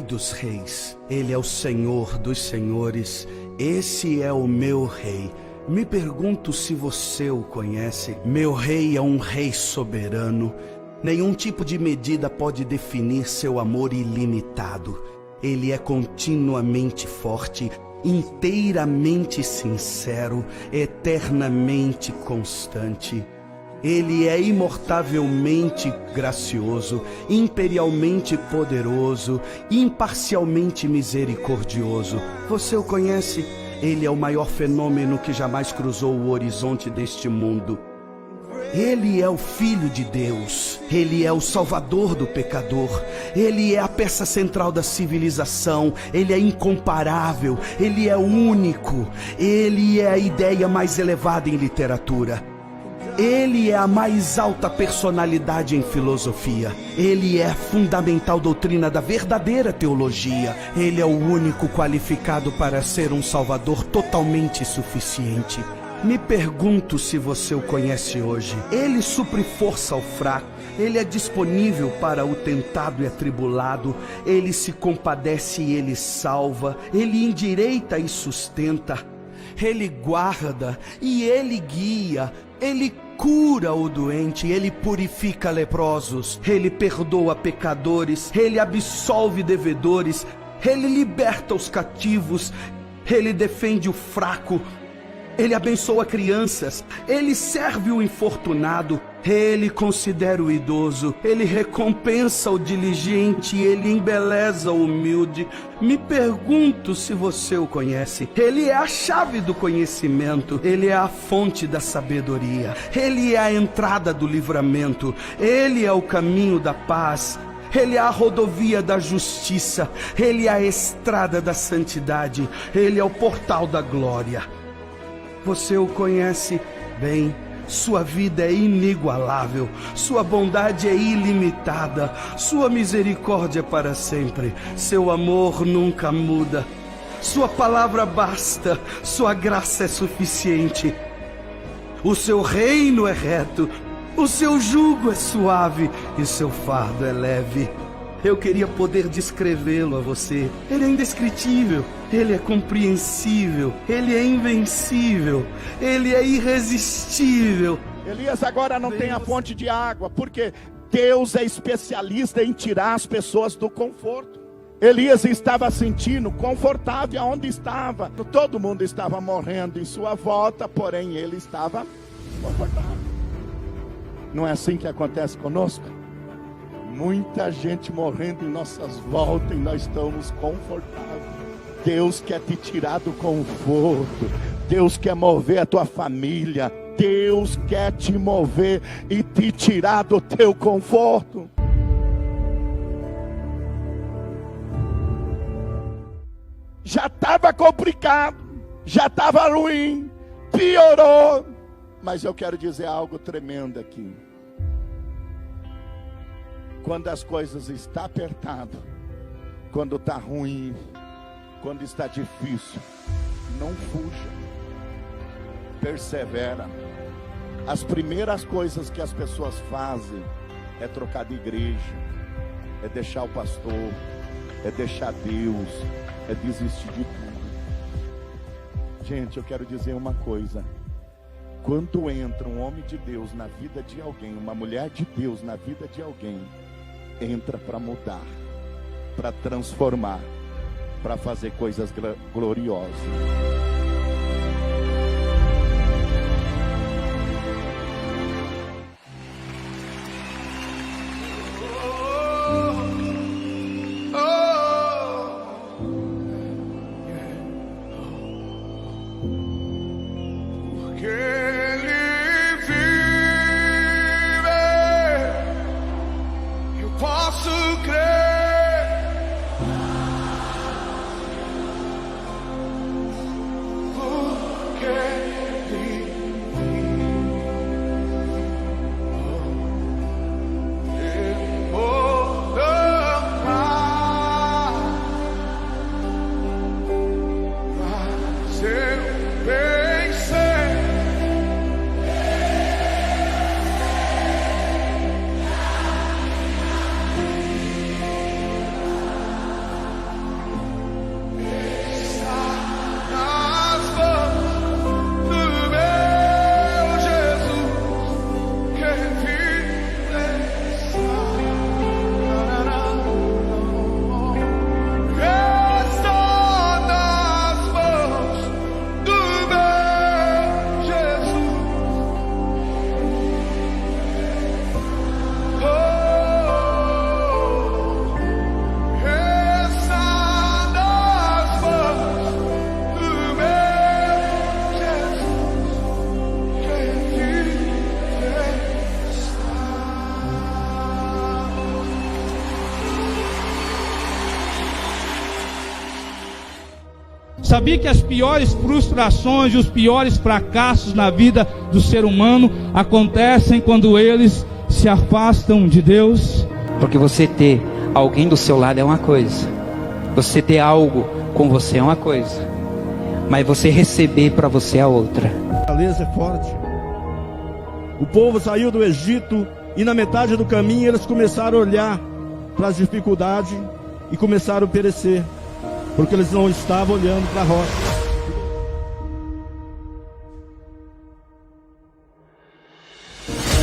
dos reis, Ele é o Senhor dos senhores, esse é o meu rei. Me pergunto se você o conhece. Meu rei é um rei soberano. Nenhum tipo de medida pode definir seu amor ilimitado. Ele é continuamente forte, inteiramente sincero, eternamente constante. Ele é imortavelmente gracioso, imperialmente poderoso, imparcialmente misericordioso. Você o conhece? Ele é o maior fenômeno que jamais cruzou o horizonte deste mundo. Ele é o Filho de Deus, Ele é o Salvador do pecador, Ele é a peça central da civilização, Ele é incomparável, Ele é único, Ele é a ideia mais elevada em literatura. Ele é a mais alta personalidade em filosofia. Ele é a fundamental doutrina da verdadeira teologia. Ele é o único qualificado para ser um salvador totalmente suficiente. Me pergunto se você o conhece hoje. Ele supre força ao fraco. Ele é disponível para o tentado e atribulado. Ele se compadece e Ele salva. Ele endireita e sustenta. Ele guarda e Ele guia. Ele cura o doente, Ele purifica leprosos, Ele perdoa pecadores, Ele absolve devedores, Ele liberta os cativos, Ele defende o fraco, Ele abençoa crianças, Ele serve o infortunado, Ele considera o idoso, Ele recompensa o diligente, Ele embeleza o humilde. Me pergunto se você o conhece. Ele é a chave do conhecimento, Ele é a fonte da sabedoria, Ele é a entrada do livramento, Ele é o caminho da paz, Ele é a rodovia da justiça, Ele é a estrada da santidade, Ele é o portal da glória. Você o conhece bem. Sua vida é inigualável, sua bondade é ilimitada, sua misericórdia é para sempre, seu amor nunca muda, sua palavra basta, sua graça é suficiente. O seu reino é reto, o seu jugo é suave e seu fardo é leve. Eu queria poder descrevê-lo a você. Ele é indescritível, Ele é compreensível, Ele é invencível, Ele é irresistível. Elias agora não tem a fonte de água, porque Deus é especialista em tirar as pessoas do conforto. Elias estava sentindo confortável onde estava. Todo mundo estava morrendo em sua volta, porém ele estava confortável. Não é assim que acontece conosco? Muita gente morrendo em nossas voltas e nós estamos confortáveis. Deus quer te tirar do conforto. Deus quer mover a tua família. Deus quer te mover e te tirar do teu conforto. Já estava complicado, já estava ruim, piorou. Mas eu quero dizer algo tremendo aqui. Quando as coisas estão apertadas, quando está ruim, quando está difícil, não fuja, persevera. As primeiras coisas que as pessoas fazem é trocar de igreja, é deixar o pastor, é deixar Deus, é desistir de tudo. Gente, eu quero dizer uma coisa. Quando entra um homem de Deus na vida de alguém, uma mulher de Deus na vida de alguém, entra para mudar, para transformar, para fazer coisas gloriosas. Sabia que as piores frustrações e os piores fracassos na vida do ser humano acontecem quando eles se afastam de Deus? Porque você ter alguém do seu lado é uma coisa, você ter algo com você é uma coisa, mas você receber para você é outra. A fortaleza é forte. O povo saiu do Egito e na metade do caminho eles começaram a olhar para as dificuldades e começaram a perecer, porque eles não estavam olhando para a rocha.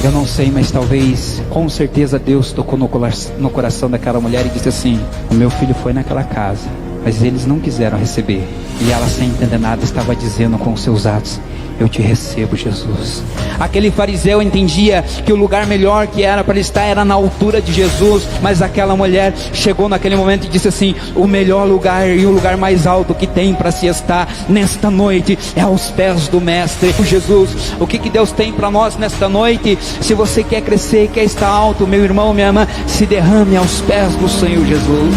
Eu não sei, mas talvez, com certeza Deus tocou no coração daquela mulher e disse assim: o meu filho foi naquela casa, mas eles não quiseram receber. E ela, sem entender nada, estava dizendo com os seus atos: eu te recebo, Jesus. Aquele fariseu entendia que o lugar melhor que era para ele estar era na altura de Jesus, mas aquela mulher chegou naquele momento e disse assim: o melhor lugar e o lugar mais alto que tem para se estar nesta noite é aos pés do Mestre Jesus. O que Deus tem para nós nesta noite? Se você quer crescer, quer estar alto, meu irmão, minha irmã, se derrame aos pés do Senhor Jesus.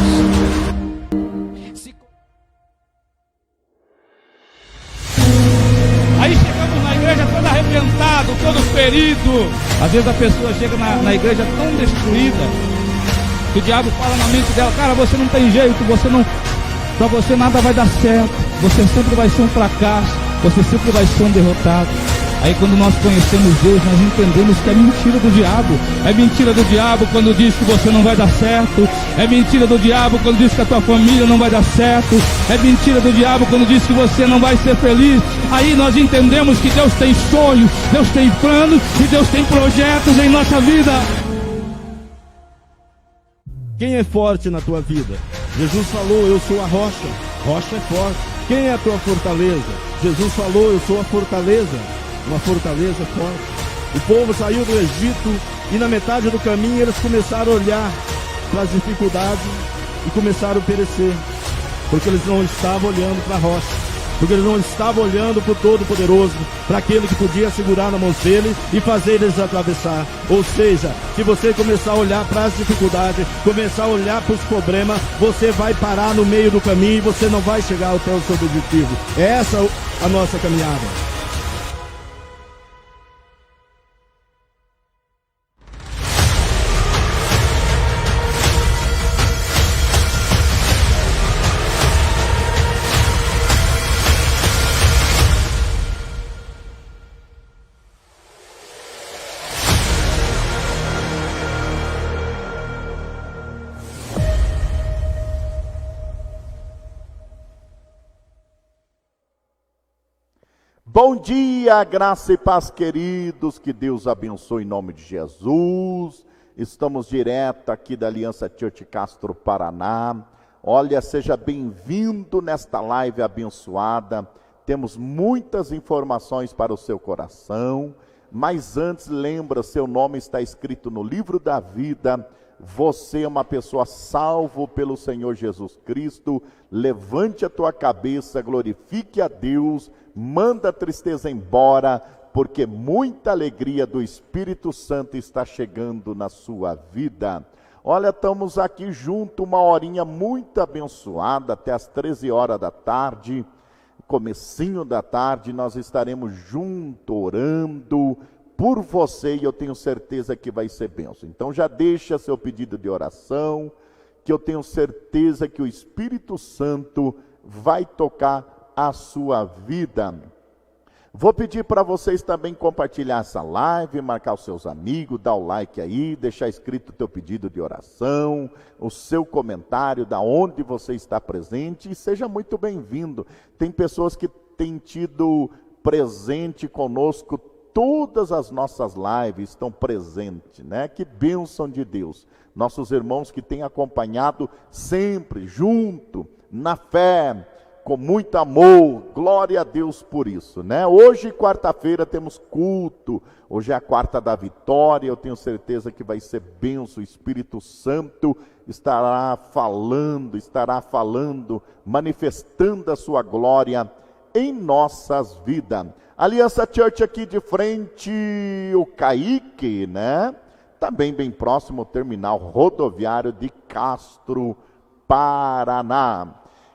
Aí chegamos na igreja todo arrebentado, todo ferido. Às vezes a pessoa chega na igreja tão destruída que o diabo fala na mente dela: cara, você não tem jeito, pra você nada vai dar certo, você sempre vai ser um fracasso, você sempre vai ser um derrotado. Aí quando nós conhecemos Deus, nós entendemos que é mentira do diabo. É mentira do diabo quando diz que você não vai dar certo. É mentira do diabo quando diz que a tua família não vai dar certo. É mentira do diabo quando diz que você não vai ser feliz. Aí nós entendemos que Deus tem sonhos, Deus tem planos e Deus tem projetos em nossa vida. Quem é forte na tua vida? Jesus falou: eu sou a rocha. Rocha é forte. Quem é a tua fortaleza? Jesus falou: eu sou a fortaleza. Uma fortaleza forte. O povo saiu do Egito e na metade do caminho eles começaram a olhar para as dificuldades e começaram a perecer, porque eles não estavam olhando para a rocha, porque eles não estavam olhando para o Todo-Poderoso, para aquele que podia segurar na mão dele e fazer eles atravessar. Ou seja, se você começar a olhar para as dificuldades, começar a olhar para os problemas, você vai parar no meio do caminho e você não vai chegar até o seu objetivo. É essa a nossa caminhada. Bom dia, graça e paz, queridos, que Deus abençoe em nome de Jesus. Estamos direto aqui da Aliança Church Castro, Paraná. Olha, seja bem-vindo nesta live abençoada. Temos muitas informações para o seu coração, mas antes, lembra, seu nome está escrito no livro da vida. Você é uma pessoa salvo pelo Senhor Jesus Cristo. Levante a tua cabeça, glorifique a Deus, manda a tristeza embora, porque muita alegria do Espírito Santo está chegando na sua vida. Olha, estamos aqui junto, uma horinha muito abençoada, até as 13 horas da tarde, comecinho da tarde, nós estaremos juntos orando por você, e eu tenho certeza que vai ser bênção. Então já deixa seu pedido de oração, que eu tenho certeza que o Espírito Santo vai tocar a sua vida. Vou pedir para vocês também compartilhar essa live, marcar os seus amigos, dar o like aí, deixar escrito o teu pedido de oração, o seu comentário, da onde você está presente, e seja muito bem-vindo. Tem pessoas que têm tido presente conosco, todas as nossas lives estão presentes, né? Que bênção de Deus. Nossos irmãos que têm acompanhado sempre, junto, na fé, com muito amor, glória a Deus por isso, né? Hoje, quarta-feira, temos culto, hoje é a quarta da vitória, eu tenho certeza que vai ser bênção, o Espírito Santo estará falando, manifestando a sua glória em nossas vidas. Aliança Church aqui de frente, o Caique, né? Também bem próximo ao terminal rodoviário de Castro, Paraná.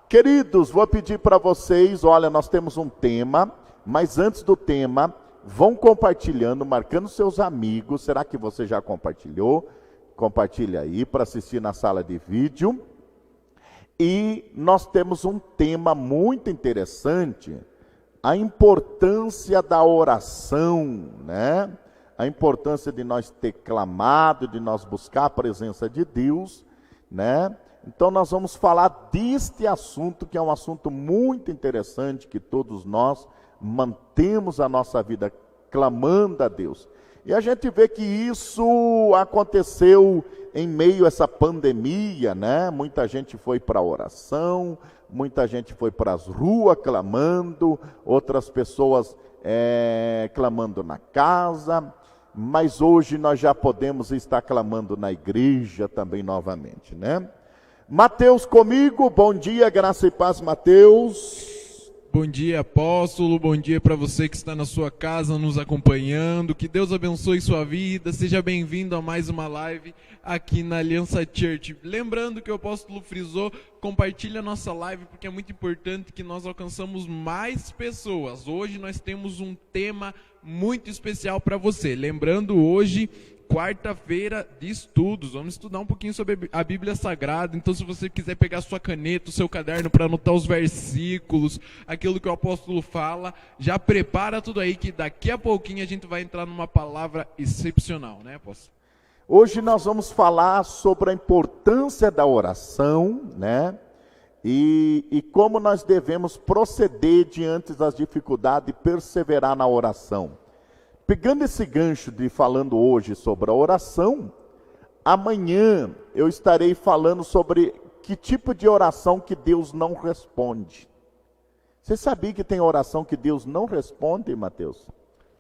Queridos, vou pedir para vocês, olha, nós temos um tema, mas antes do tema, vão compartilhando, marcando seus amigos. Será que você já compartilhou? Compartilha aí para assistir na sala de vídeo. E nós temos um tema muito interessante, a importância da oração, né? A importância de nós ter clamado, de nós buscar a presença de Deus, né? Então nós vamos falar deste assunto, que é um assunto muito interessante, que todos nós mantemos a nossa vida clamando a Deus. E a gente vê que isso aconteceu em meio a essa pandemia, né? Muita gente foi para a oração, muita gente foi para as ruas clamando, outras pessoas clamando na casa, mas hoje nós já podemos estar clamando na igreja também novamente, né? Mateus comigo, bom dia, graça e paz, Mateus. Bom dia, apóstolo, bom dia para você que está na sua casa nos acompanhando, que Deus abençoe sua vida, seja bem-vindo a mais uma live aqui na Aliança Church. Lembrando que o apóstolo frisou, compartilhe a nossa live, porque é muito importante que nós alcançamos mais pessoas. Hoje nós temos um tema muito especial para você, lembrando hoje, quarta-feira de estudos, vamos estudar um pouquinho sobre a Bíblia Sagrada. Então se você quiser pegar sua caneta, o seu caderno para anotar os versículos, aquilo que o apóstolo fala, já prepara tudo aí que daqui a pouquinho a gente vai entrar numa palavra excepcional, né, apóstolo? Hoje nós vamos falar sobre a importância da oração, né? E como nós devemos proceder diante das dificuldades e perseverar na oração. Pegando esse gancho de falando hoje sobre a oração, amanhã eu estarei falando sobre que tipo de oração que Deus não responde. Você sabia que tem oração que Deus não responde, Mateus?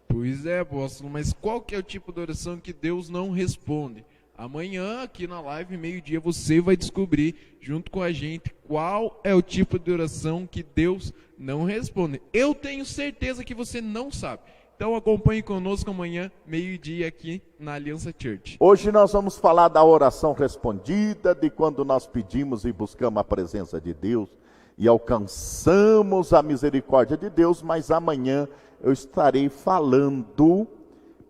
Pois é, apóstolo, mas qual que é o tipo de oração que Deus não responde? Amanhã, aqui na live, meio-dia, você vai descobrir, junto com a gente, qual é o tipo de oração que Deus não responde. Eu tenho certeza que você não sabe. Então acompanhe conosco amanhã, meio-dia, aqui na Aliança Church. Hoje nós vamos falar da oração respondida, de quando nós pedimos e buscamos a presença de Deus e alcançamos a misericórdia de Deus, mas amanhã eu estarei falando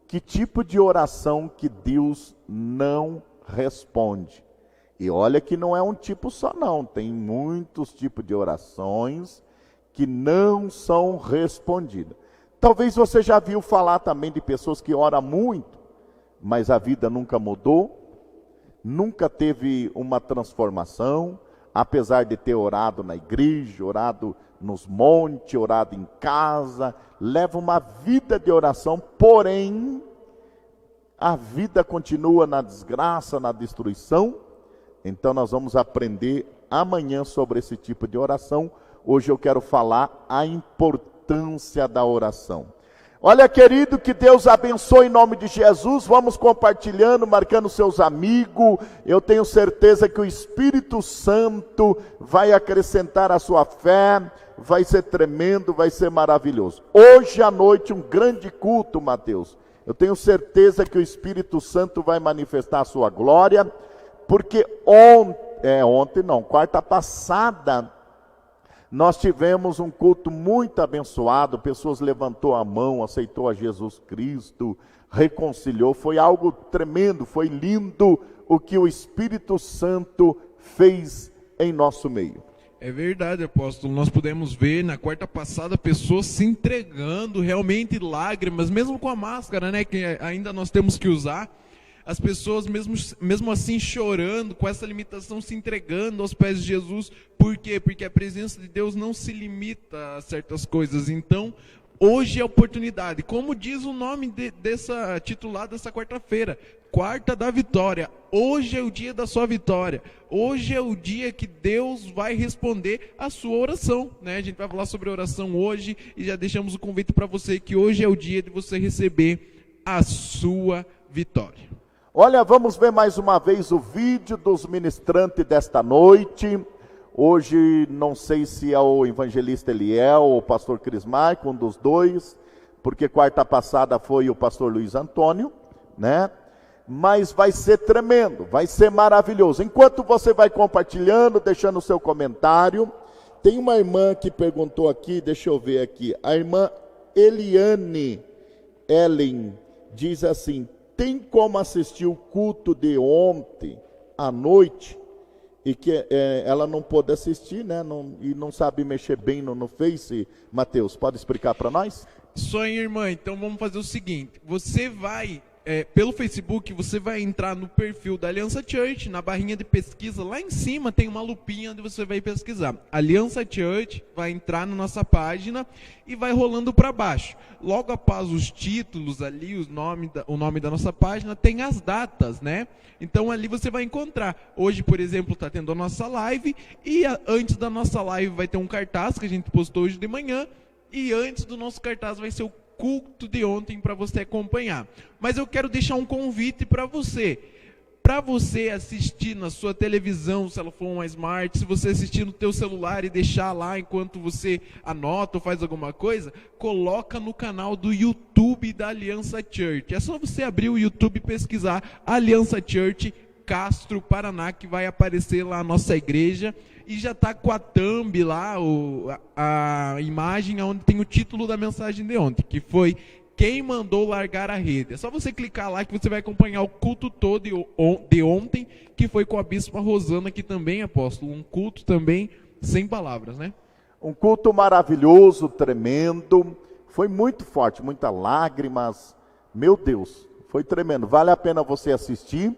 que tipo de oração que Deus não responde. E olha que não é um tipo só não, tem muitos tipos de orações que não são respondidas. Talvez você já viu falar também de pessoas que oram muito, mas a vida nunca mudou, nunca teve uma transformação, apesar de ter orado na igreja, orado nos montes, orado em casa, leva uma vida de oração, porém, a vida continua na desgraça, na destruição. Então nós vamos aprender amanhã sobre esse tipo de oração. Hoje eu quero falar a importância da oração. Olha, querido, que Deus abençoe em nome de Jesus. Vamos compartilhando, marcando seus amigos. Eu tenho certeza que o Espírito Santo vai acrescentar a sua fé. Vai ser tremendo, vai ser maravilhoso. Hoje à noite um grande culto, Mateus. Eu tenho certeza que o Espírito Santo vai manifestar a sua glória, porque quarta passada, nós tivemos um culto muito abençoado, pessoas levantou a mão, aceitou a Jesus Cristo, reconciliou, foi algo tremendo, foi lindo o que o Espírito Santo fez em nosso meio. É verdade, apóstolo, nós pudemos ver na quarta passada pessoas se entregando, realmente lágrimas, mesmo com a máscara, né, que ainda nós temos que usar, as pessoas mesmo assim chorando, com essa limitação, se entregando aos pés de Jesus. Por quê? Porque a presença de Deus não se limita a certas coisas. Então, hoje é a oportunidade, como diz o nome titulado dessa quarta-feira, Quarta da Vitória. Hoje é o dia da sua vitória. Hoje é o dia que Deus vai responder a sua oração, né? A gente vai falar sobre oração hoje e já deixamos o convite para você que hoje é o dia de você receber a sua vitória. Olha, vamos ver mais uma vez o vídeo dos ministrantes desta noite. Hoje não sei se é o evangelista Eliel ou o pastor Cris Marco, um dos dois, porque quarta passada foi o pastor Luiz Antônio, né? Mas vai ser tremendo, vai ser maravilhoso. Enquanto você vai compartilhando, deixando o seu comentário, Tem uma irmã que perguntou aqui, deixa eu ver aqui. A irmã Eliane Ellen diz assim: tem como assistir o culto de ontem à noite? E que ela não pôde assistir, né? E não sabe mexer bem no Face. Mateus, pode explicar para nós? Isso aí, irmã. Então vamos fazer o seguinte. Você vai, pelo Facebook, você vai entrar no perfil da Aliança Church, na barrinha de pesquisa, lá em cima tem uma lupinha onde você vai pesquisar. Aliança Church, vai entrar na nossa página e vai rolando para baixo. Logo após os títulos ali, o nome da nossa página, tem as datas, né? Então ali você vai encontrar. Hoje, por exemplo, está tendo a nossa live, e antes da nossa live vai ter um cartaz que a gente postou hoje de manhã, e antes do nosso cartaz vai ser o culto de ontem para você acompanhar. Mas eu quero deixar um convite para você. Para você assistir na sua televisão, se ela for uma Smart, se você assistir no teu celular e deixar lá enquanto você anota ou faz alguma coisa, coloca no canal do YouTube da Aliança Church. É só você abrir o YouTube e pesquisar Aliança Church Castro, Paraná, que vai aparecer lá a nossa igreja. E já está com a thumb lá, a imagem onde tem o título da mensagem de ontem, que foi Quem Mandou Largar a Rede. É só você clicar lá que você vai acompanhar o culto todo de ontem, que foi com a Bispa Rosana, que também, apóstolo, um culto também sem palavras, né? Um culto maravilhoso, tremendo, foi muito forte, muitas lágrimas, meu Deus, foi tremendo, vale a pena você assistir.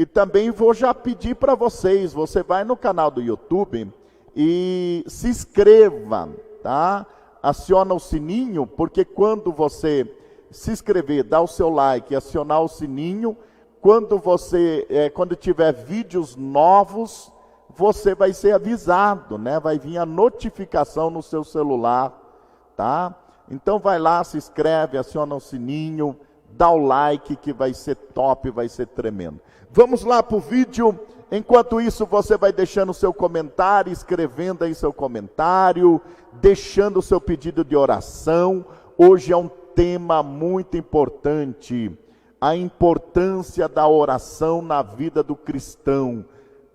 E também vou já pedir para vocês, você vai no canal do YouTube e se inscreva, tá? Aciona o sininho, porque quando você se inscrever, dar o seu like, acionar o sininho, quando tiver vídeos novos, você vai ser avisado, né? Vai vir a notificação no seu celular, tá? Então vai lá, se inscreve, aciona o sininho, dá o like que vai ser top, vai ser tremendo. Vamos lá para o vídeo. Enquanto isso, você vai deixando o seu comentário, escrevendo aí seu comentário, deixando o seu pedido de oração. Hoje é um tema muito importante, a importância da oração na vida do cristão.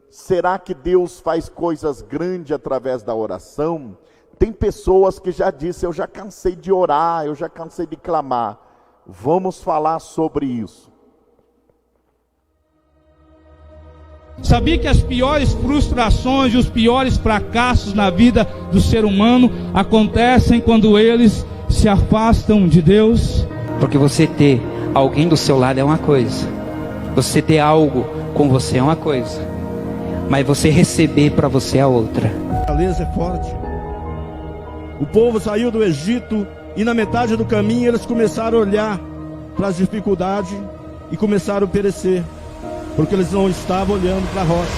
Será que Deus faz coisas grandes através da oração? Tem pessoas que já disseram: eu já cansei de orar, eu já cansei de clamar. Vamos falar sobre isso. Sabia que as piores frustrações e os piores fracassos na vida do ser humano acontecem quando eles se afastam de Deus? Porque você ter alguém do seu lado é uma coisa, você ter algo com você é uma coisa, mas você receber para você é outra. A fortaleza é forte. O povo saiu do Egito e na metade do caminho eles começaram a olhar para as dificuldades e começaram a perecer, porque eles não estavam olhando para a rocha.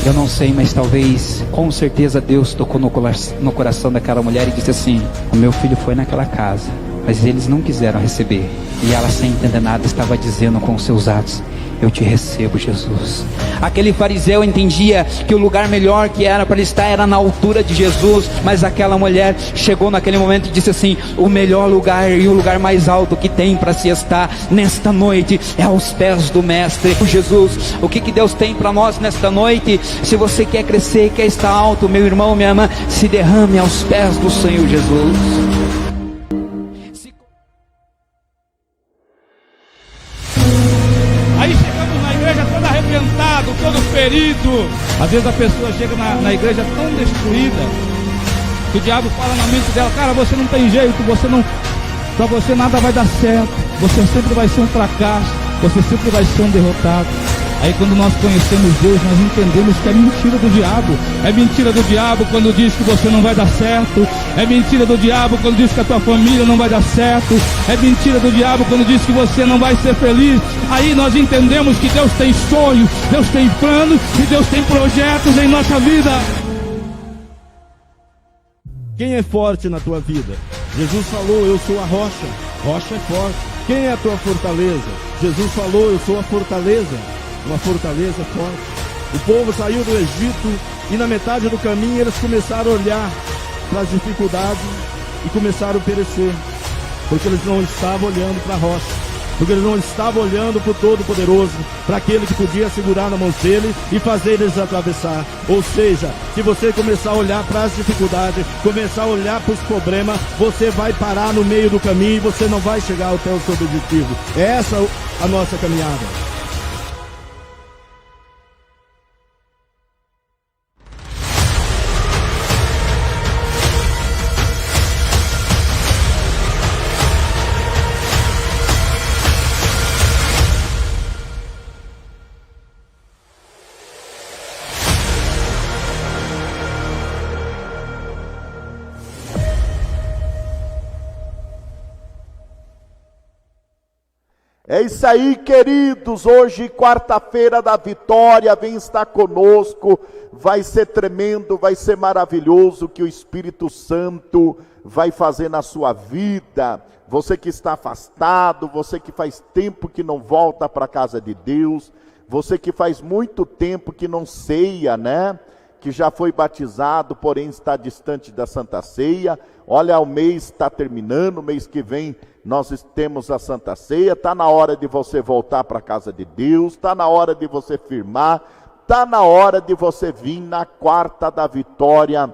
Eu não sei, mas talvez, com certeza Deus tocou no coração daquela mulher e disse assim: o meu filho foi naquela casa, mas eles não quiseram receber. E ela, sem entender nada, estava dizendo com os seus atos: eu te recebo, Jesus. Aquele fariseu entendia que o lugar melhor que era para ele estar era na altura de Jesus, mas aquela mulher chegou naquele momento e disse assim: o melhor lugar e o lugar mais alto que tem para se estar nesta noite é aos pés do Mestre Jesus. O que Deus tem para nós nesta noite? Se você quer crescer, quer estar alto, meu irmão, minha irmã, se derrame aos pés do Senhor Jesus. Aí chegamos na igreja todo arrebentado, todo ferido. Às vezes a pessoa chega na igreja tão destruída, que o diabo fala na mente dela: cara, você não tem jeito, pra você nada vai dar certo, você sempre vai ser um fracasso, você sempre vai ser um derrotado. Aí quando nós conhecemos Deus, nós entendemos que é mentira do diabo. É mentira do diabo quando diz que você não vai dar certo. É mentira do diabo quando diz que a tua família não vai dar certo. É mentira do diabo quando diz que você não vai ser feliz. Aí nós entendemos que Deus tem sonhos, Deus tem planos e Deus tem projetos em nossa vida. Quem é forte na tua vida? Jesus falou: eu sou a rocha. Rocha é forte. Quem é a tua fortaleza? Jesus falou: eu sou a fortaleza. Uma fortaleza forte. O povo saiu do Egito e na metade do caminho eles começaram a olhar para as dificuldades e começaram a perecer, porque eles não estavam olhando para a rocha. porque ele não estava olhando para o Todo-Poderoso, para aquele que podia segurar na mão dele e fazer eles atravessar. Ou seja, se você começar a olhar para as dificuldades, começar a olhar para os problemas, você vai parar no meio do caminho e você não vai chegar até o seu objetivo. É essa a nossa caminhada. É isso aí, queridos. Hoje, quarta-feira da vitória, vem estar conosco. Vai ser tremendo, vai ser maravilhoso o que o Espírito Santo vai fazer na sua vida. Você que está afastado, você que faz tempo que não volta para a casa de Deus, você que faz muito tempo que não ceia, né? Que já foi batizado, porém está distante da Santa Ceia. Olha, o mês está terminando, o mês que vem nós temos a Santa Ceia. Está na hora de você voltar para a casa de Deus, está na hora de você firmar, está na hora de você vir na quarta da vitória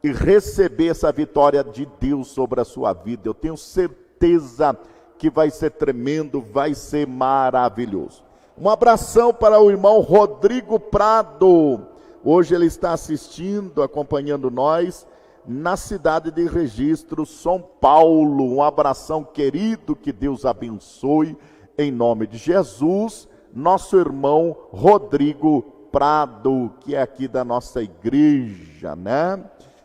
e receber essa vitória de Deus sobre a sua vida. Eu tenho certeza que vai ser tremendo, vai ser maravilhoso. Um abração para o irmão Rodrigo Prado. Hoje ele está assistindo, acompanhando nós, na cidade de Registro, São Paulo. Um abração querido, que Deus abençoe, em nome de Jesus, nosso irmão Rodrigo Prado, que é aqui da nossa igreja, né?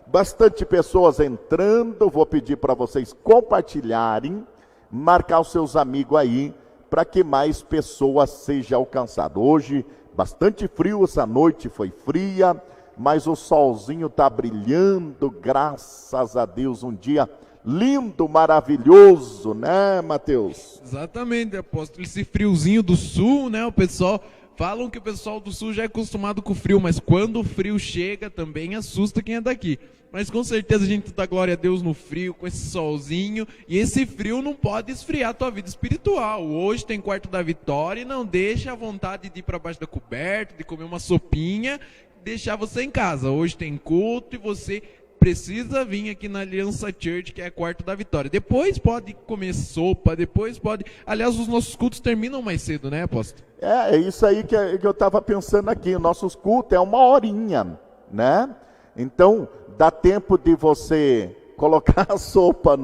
Bastante pessoas entrando, vou pedir para vocês compartilharem, marcar os seus amigos aí, para que mais pessoas sejam alcançadas. Hoje, bastante frio, essa noite foi fria, mas o solzinho está brilhando, graças a Deus, um dia lindo, maravilhoso, né, Mateus? Exatamente, apóstolo, esse friozinho do sul, né, o pessoal, falam que o pessoal do sul já é acostumado com o frio, mas quando o frio chega também assusta quem é daqui. Mas com certeza a gente dá glória a Deus no frio, com esse solzinho, e esse frio não pode esfriar a tua vida espiritual. Hoje tem quarto da vitória e não deixa a vontade de ir para baixo da coberta, de comer uma sopinha, deixar você em casa. Hoje tem culto e você precisa vir aqui na Aliança Church, que é quarto da vitória. Depois pode comer sopa, depois pode... Aliás, os nossos cultos terminam mais cedo, né, apóstolo? É isso aí que eu estava pensando aqui. Os nossos cultos é 1 horinha, né? Então, dá tempo de você colocar a sopa.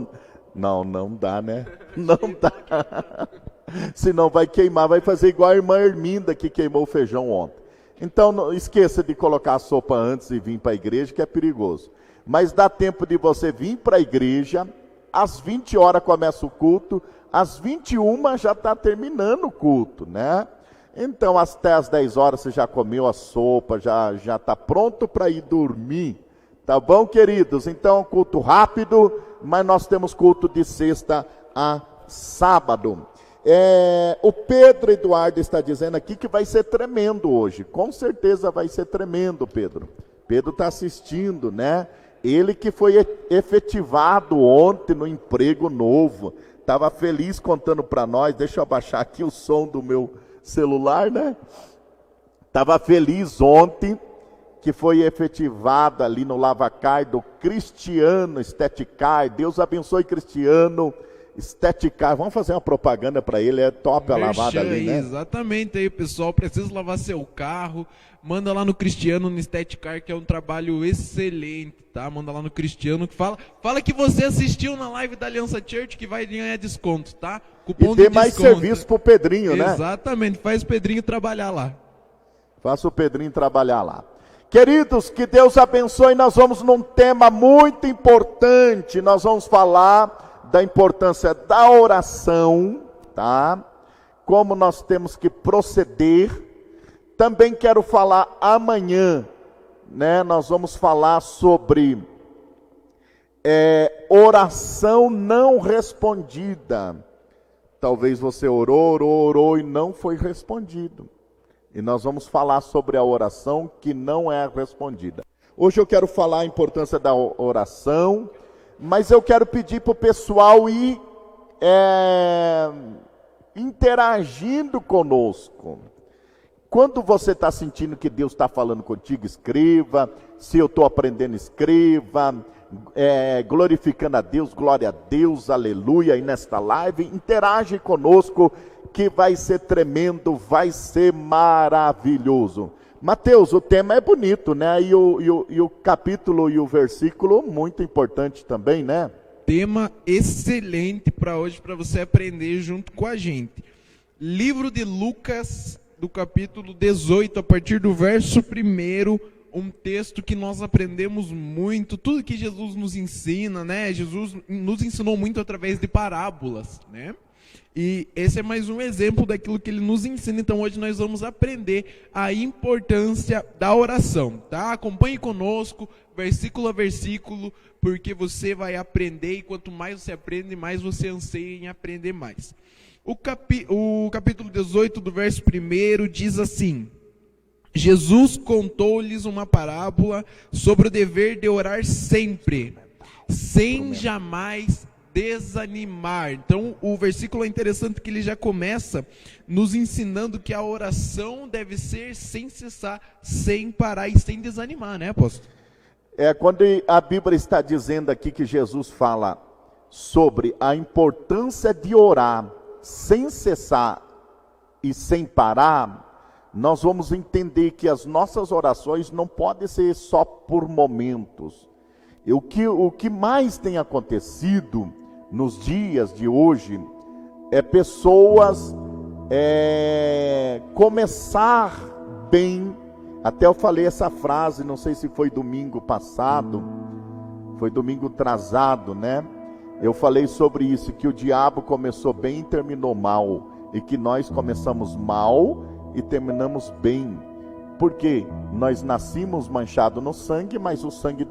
Não dá, né? Não dá. Senão vai queimar, vai fazer igual a irmã Herminda, que queimou o feijão ontem. Então, não esqueça de colocar a sopa antes e vir para a igreja, que é perigoso. Mas dá tempo de você vir para a igreja, às 20 horas começa o culto, às 21 já está terminando o culto, né? Então, até às 10 horas você já comeu a sopa, já está pronto para ir dormir. Tá bom, queridos? Então, culto rápido, mas nós temos culto de sexta a sábado. O Pedro Eduardo está dizendo aqui que vai ser tremendo hoje. Com certeza vai ser tremendo, Pedro. Pedro está assistindo, né? Ele que foi efetivado ontem no emprego novo. Estava feliz contando para nós. Deixa eu abaixar aqui o som do meu celular, né? Estava feliz ontem que foi efetivado ali no Lavacar do Cristiano Esteticar. Deus abençoe Cristiano Esteticar. Vamos fazer uma propaganda para ele, é top a lavada ali, né? Exatamente, aí pessoal, precisa lavar seu carro, manda lá no Cristiano, no Esteticar, que é um trabalho excelente, tá? Manda lá no Cristiano, que fala que você assistiu na live da Aliança Church, que vai ganhar desconto, tá? Cupom e dê mais serviço pro Pedrinho, né? Exatamente, faz o Pedrinho trabalhar lá. Faça o Pedrinho trabalhar lá. Queridos, que Deus abençoe. Nós vamos num tema muito importante. Nós vamos falar da importância da oração, tá? Como nós temos que proceder. Também quero falar amanhã, né? Nós vamos falar sobre oração não respondida. Talvez você orou e não foi respondido. E nós vamos falar sobre a oração que não é respondida. Hoje eu quero falar a importância da oração, mas eu quero pedir para o pessoal ir interagindo conosco. Quando você está sentindo que Deus está falando contigo, escreva. Se eu estou aprendendo, escreva. Glorificando a Deus, glória a Deus, aleluia. E nesta live, interage conosco, que vai ser tremendo, vai ser maravilhoso. Mateus, o tema é bonito, né? E o capítulo e o versículo, muito importante também, né? Tema excelente para hoje, para você aprender junto com a gente. Livro de Lucas, do capítulo 18, a partir do verso 1, um texto que nós aprendemos muito, tudo que Jesus nos ensina, né? Jesus nos ensinou muito através de parábolas, né? E esse é mais um exemplo daquilo que ele nos ensina. Então hoje nós vamos aprender a importância da oração, tá? Acompanhe conosco, versículo a versículo, porque você vai aprender, e quanto mais você aprende, mais você anseia em aprender mais. O capítulo 18, do verso 1, diz assim: Jesus contou-lhes uma parábola sobre o dever de orar sempre, sem jamais desanimar. Então o versículo é interessante, que ele já começa nos ensinando que a oração deve ser sem cessar, sem parar e sem desanimar, né, apóstolo? Quando a Bíblia está dizendo aqui que Jesus fala sobre a importância de orar sem cessar e sem parar, nós vamos entender que as nossas orações não podem ser só por momentos. O que mais tem acontecido nos dias de hoje é pessoas começar bem. Até eu falei essa frase, não sei se foi domingo passado, foi domingo atrasado, né? Eu falei sobre isso, que o diabo começou bem e terminou mal, e que nós começamos mal e terminamos bem. Porque nós nascemos manchados no sangue, mas o sangue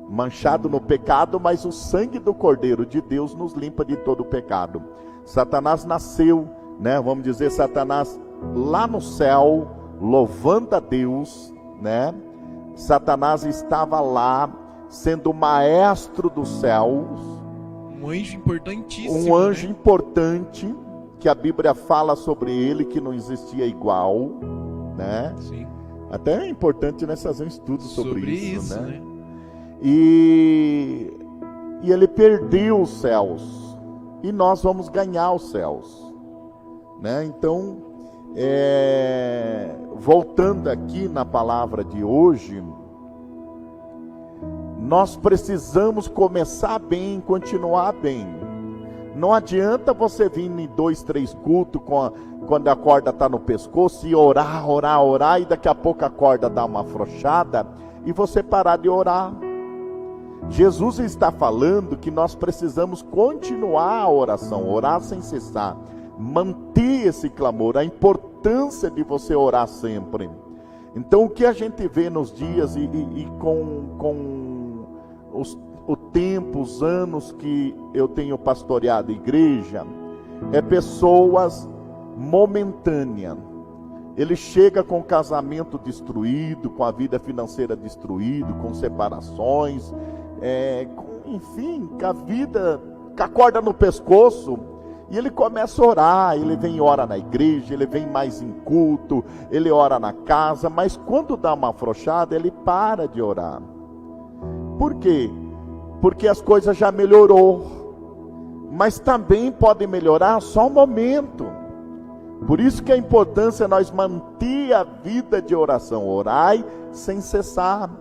manchado no pecado, mas o sangue do Cordeiro de Deus nos limpa de todo o pecado. Satanás nasceu, né? Vamos dizer, Satanás lá no céu, louvando a Deus, né? Satanás estava lá, sendo o maestro dos céus, um anjo importantíssimo, um anjo, né? Importante, que a Bíblia fala sobre ele, que não existia igual, né? Sim. Até é importante nós fazer um estudo sobre isso, né? E ele perdeu os céus, e nós vamos ganhar os céus, né? Então, voltando aqui na palavra de hoje, nós precisamos começar bem, continuar bem. Não adianta você vir em 2, 3 cultos quando a corda está no pescoço e orar, e daqui a pouco a corda dá uma afrouxada e você parar de orar. Jesus está falando que nós precisamos continuar a oração, orar sem cessar, manter esse clamor, a importância de você orar sempre. Então o que a gente vê nos dias e com o tempo, os anos que eu tenho pastoreado a igreja, é pessoas momentâneas. Ele chega com o casamento destruído, com a vida financeira destruída, com separações, enfim, com a vida, com a corda no pescoço, e ele começa a orar, ele vem e ora na igreja, ele vem mais em culto, ele ora na casa, mas quando dá uma afrouxada, ele para de orar. Por quê? Porque as coisas já melhorou, mas também podem melhorar só um momento. Por isso que a importância é nós manter a vida de oração, orai sem cessar.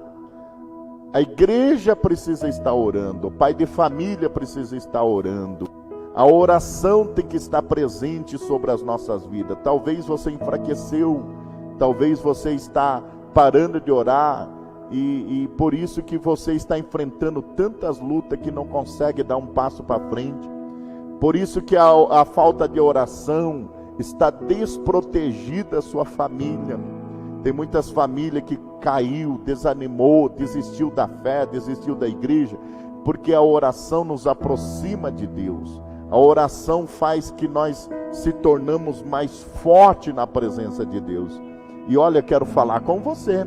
A igreja precisa estar orando, o pai de família precisa estar orando. A oração tem que estar presente sobre as nossas vidas. Talvez você enfraqueceu, talvez você está parando de orar, e por isso que você está enfrentando tantas lutas que não consegue dar um passo para frente. Por isso que a falta de oração está desprotegida a sua família. Tem muitas famílias que caiu, desanimou, desistiu da fé, desistiu da igreja, porque a oração nos aproxima de Deus. A oração faz que nós se tornamos mais fortes na presença de Deus. E olha, quero falar com você.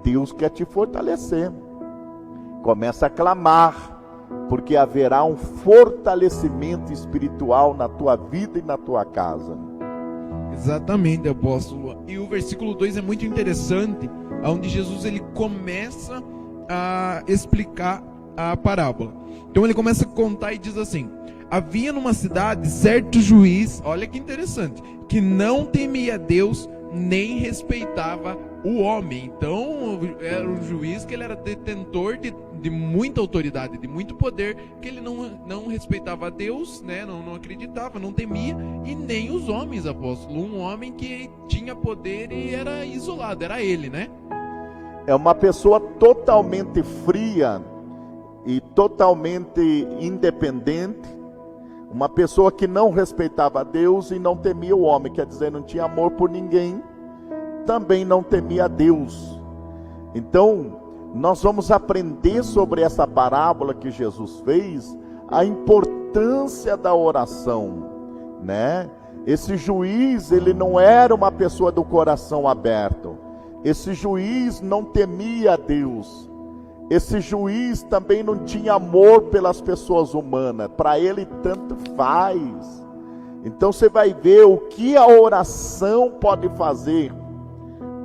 Deus quer te fortalecer. Começa a clamar. porque haverá um fortalecimento espiritual na tua vida e na tua casa. Exatamente, apóstolo. E o versículo 2 é muito interessante, onde Jesus ele começa a explicar a parábola. Então ele começa a contar e diz assim: havia numa cidade certo juiz, olha que interessante, que não temia Deus nem respeitava o homem. Então era um juiz que ele era detentor de muita autoridade, de muito poder, que ele não respeitava a Deus, né? não acreditava, não temia, e nem os homens, apóstolo. Um homem que tinha poder e era isolado, era ele, né? É uma pessoa totalmente fria e totalmente independente, uma pessoa que não respeitava a Deus e não temia o homem, quer dizer, não tinha amor por ninguém, também não temia a Deus. Então, nós vamos aprender sobre essa parábola que Jesus fez, a importância da oração, né? Esse juiz, ele não era uma pessoa do coração aberto. Esse juiz não temia a Deus. Esse juiz também não tinha amor pelas pessoas humanas. Para ele tanto faz. Então você vai ver o que a oração pode fazer.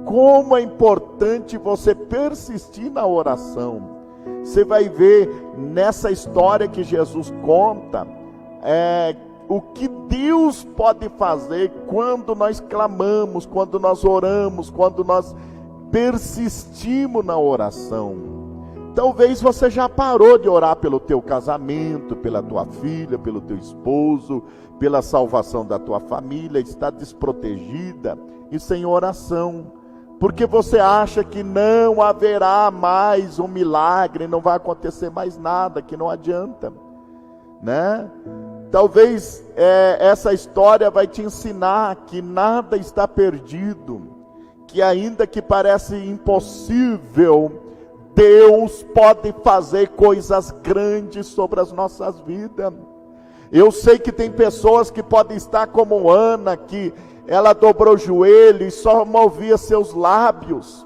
Como é importante você persistir na oração. Você vai ver nessa história que Jesus conta, o que Deus pode fazer quando nós clamamos, quando nós oramos, quando nós persistimos na oração. Talvez você já parou de orar pelo teu casamento, pela tua filha, pelo teu esposo, pela salvação da tua família, está desprotegida e sem oração, porque você acha que não haverá mais um milagre, não vai acontecer mais nada, que não adianta, né? Talvez essa história vai te ensinar que nada está perdido, que ainda que parece impossível, Deus pode fazer coisas grandes sobre as nossas vidas. Eu sei que tem pessoas que podem estar como Ana, que ela dobrou o joelho e só movia seus lábios,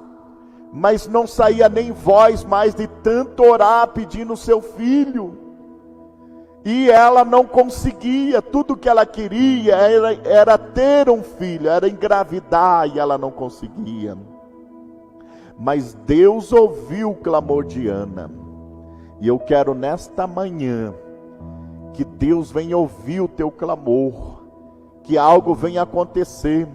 mas não saía nem voz mais de tanto orar pedindo seu filho. E ela não conseguia, tudo que ela queria era ter um filho, era engravidar, e ela não conseguia. Mas Deus ouviu o clamor de Ana, e eu quero nesta manhã, que Deus venha ouvir o teu clamor, que algo venha acontecer,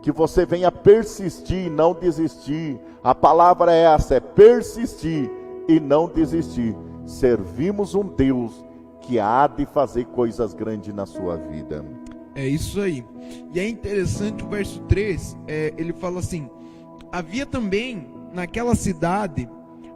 que você venha persistir e não desistir. A palavra é essa, é persistir e não desistir. Servimos um Deus que há de fazer coisas grandes na sua vida. É isso aí. E é interessante o verso 3, ele fala assim: havia também naquela cidade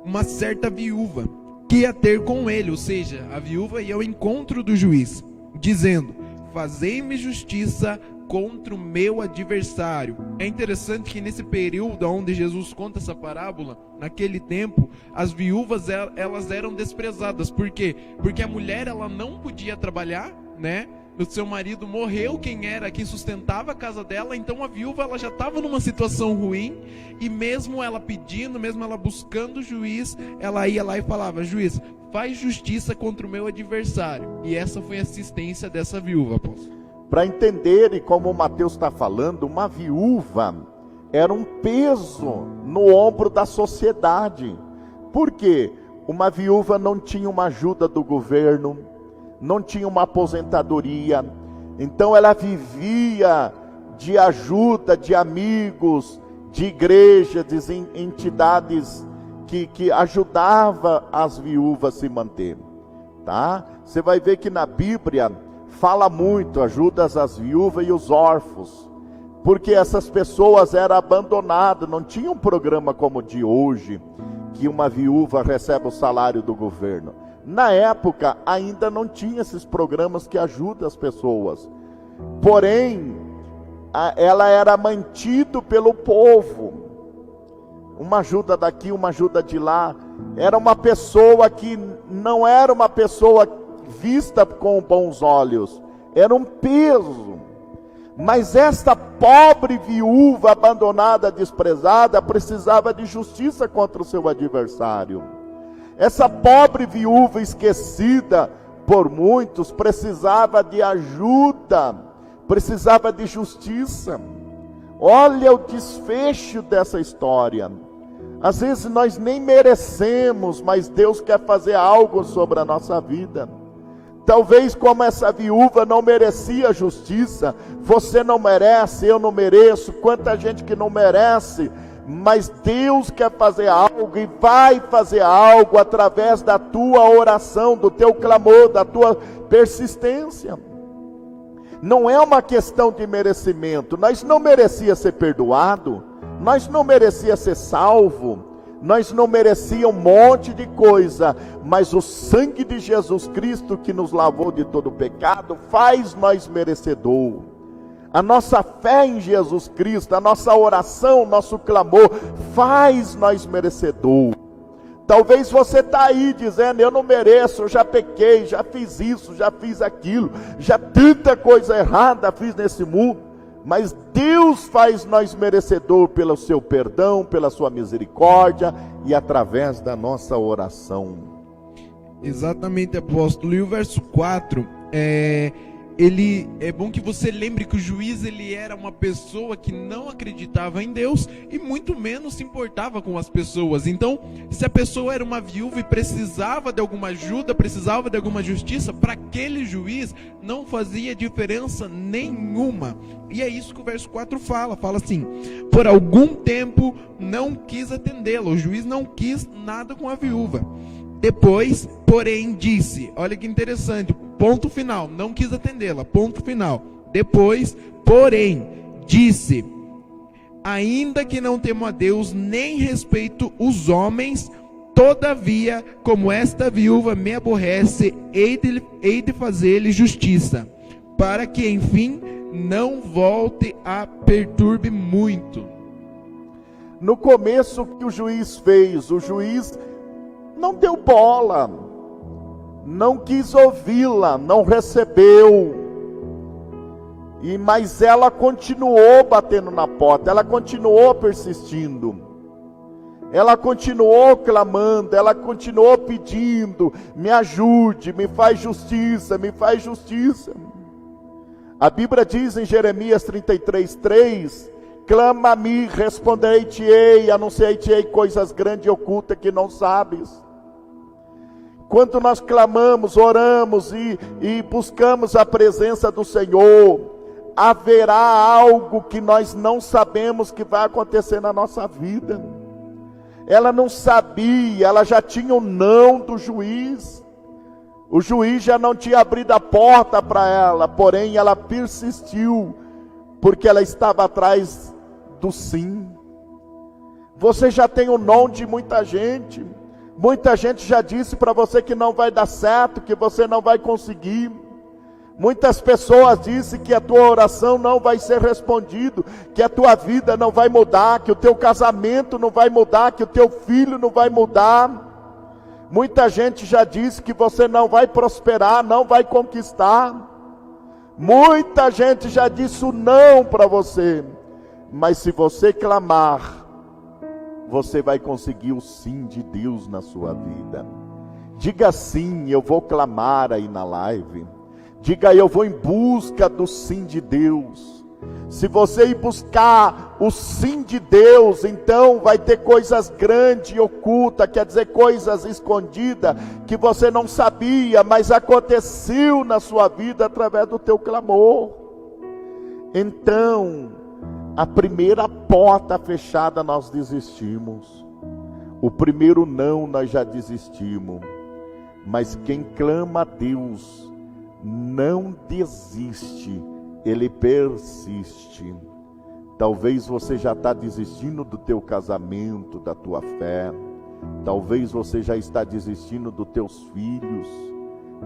uma certa viúva que ia ter com ele, ou seja, a viúva ia ao encontro do juiz, dizendo: fazei-me justiça contra o meu adversário. É interessante que nesse período onde Jesus conta essa parábola, naquele tempo, as viúvas elas eram desprezadas. Por quê? Porque a mulher ela não podia trabalhar, né? O seu marido morreu, quem sustentava a casa dela, então a viúva ela já estava numa situação ruim, e mesmo ela pedindo, mesmo ela buscando o juiz, ela ia lá e falava: juiz, faz justiça contra o meu adversário. E essa foi a assistência dessa viúva, apóstolo. Para entender, e como o Mateus está falando, uma viúva era um peso no ombro da sociedade. Por quê? Uma viúva não tinha uma ajuda do governo, não tinha uma aposentadoria, então ela vivia de ajuda de amigos, de igreja, de entidades que ajudava as viúvas a se manter, tá? Você vai ver que na Bíblia fala muito, ajuda as viúvas e os órfãos, porque essas pessoas eram abandonadas, não tinha um programa como o de hoje, que uma viúva recebe o salário do governo. Na época ainda não tinha esses programas que ajudam as pessoas, porém ela era mantida pelo povo, uma ajuda daqui, uma ajuda de lá. Era uma pessoa que não era uma pessoa vista com bons olhos, era um peso. Mas esta pobre viúva abandonada, desprezada, precisava de justiça contra o seu adversário. Essa pobre viúva esquecida por muitos precisava de ajuda, precisava de justiça. Olha o desfecho dessa história. Às vezes nós nem merecemos, mas Deus quer fazer algo sobre a nossa vida. Talvez como essa viúva não merecia justiça, você não merece, eu não mereço, quanta gente que não merece, mas Deus quer fazer algo e vai fazer algo através da tua oração, do teu clamor, da tua persistência. Não é uma questão de merecimento. Nós não merecia ser perdoado, nós não merecia ser salvo, nós não merecia um monte de coisa, mas o sangue de Jesus Cristo que nos lavou de todo pecado faz nós merecedor. A nossa fé em Jesus Cristo, a nossa oração, nosso clamor faz nós merecedor. Talvez você está aí dizendo, eu não mereço, eu já pequei, já fiz isso, já fiz aquilo, já tanta coisa errada fiz nesse mundo. Mas Deus faz nós merecedor pelo seu perdão, pela sua misericórdia e através da nossa oração. Exatamente, apóstolo. E o verso 4, é bom que você lembre que o juiz, ele era uma pessoa que não acreditava em Deus e muito menos se importava com as pessoas. Então, se a pessoa era uma viúva e precisava de alguma ajuda, precisava de alguma justiça, para aquele juiz não fazia diferença nenhuma. E é isso que o verso 4 fala assim: por algum tempo não quis atendê-la, o juiz não quis nada com a viúva. Depois, porém, disse, olha que interessante, ponto final, não quis atendê-la, ponto final. Depois, porém, disse, ainda que não temo a Deus, nem respeito os homens, todavia, como esta viúva me aborrece, hei de fazer-lhe justiça, para que, enfim, não volte a perturbe muito. No começo, o que o juiz fez? O juiz não deu bola, não quis ouvi-la, não recebeu. Mas ela continuou batendo na porta, ela continuou persistindo, ela continuou clamando, ela continuou pedindo, me ajude, me faz justiça, me faz justiça. A Bíblia diz em Jeremias 33:3, clama-me, responderei-te-ei, anunciarei-te-ei coisas grandes e ocultas que não sabes. Quando nós clamamos, oramos e buscamos a presença do Senhor, haverá algo que nós não sabemos que vai acontecer na nossa vida. Ela não sabia, ela já tinha o não do juiz. O juiz já não tinha abrido a porta para ela, porém ela persistiu, porque ela estava atrás do sim. Você já tem o não de muita gente. Muita gente já disse para você que não vai dar certo, que você não vai conseguir. Muitas pessoas dizem que a tua oração não vai ser respondida, que a tua vida não vai mudar, que o teu casamento não vai mudar, que o teu filho não vai mudar. Muita gente já disse que você não vai prosperar, não vai conquistar. Muita gente já disse o não para você. Mas se você clamar, você vai conseguir o sim de Deus na sua vida. Diga sim, eu vou clamar aí na live. Diga, eu vou em busca do sim de Deus. Se você ir buscar o sim de Deus, então vai ter coisas grandes e ocultas, quer dizer, coisas escondidas, que você não sabia, mas aconteceu na sua vida através do teu clamor. Então, a primeira porta fechada nós desistimos. O primeiro não nós já desistimos. Mas quem clama a Deus não desiste, ele persiste. Talvez você já está desistindo do teu casamento, da tua fé. Talvez você já está desistindo dos teus filhos.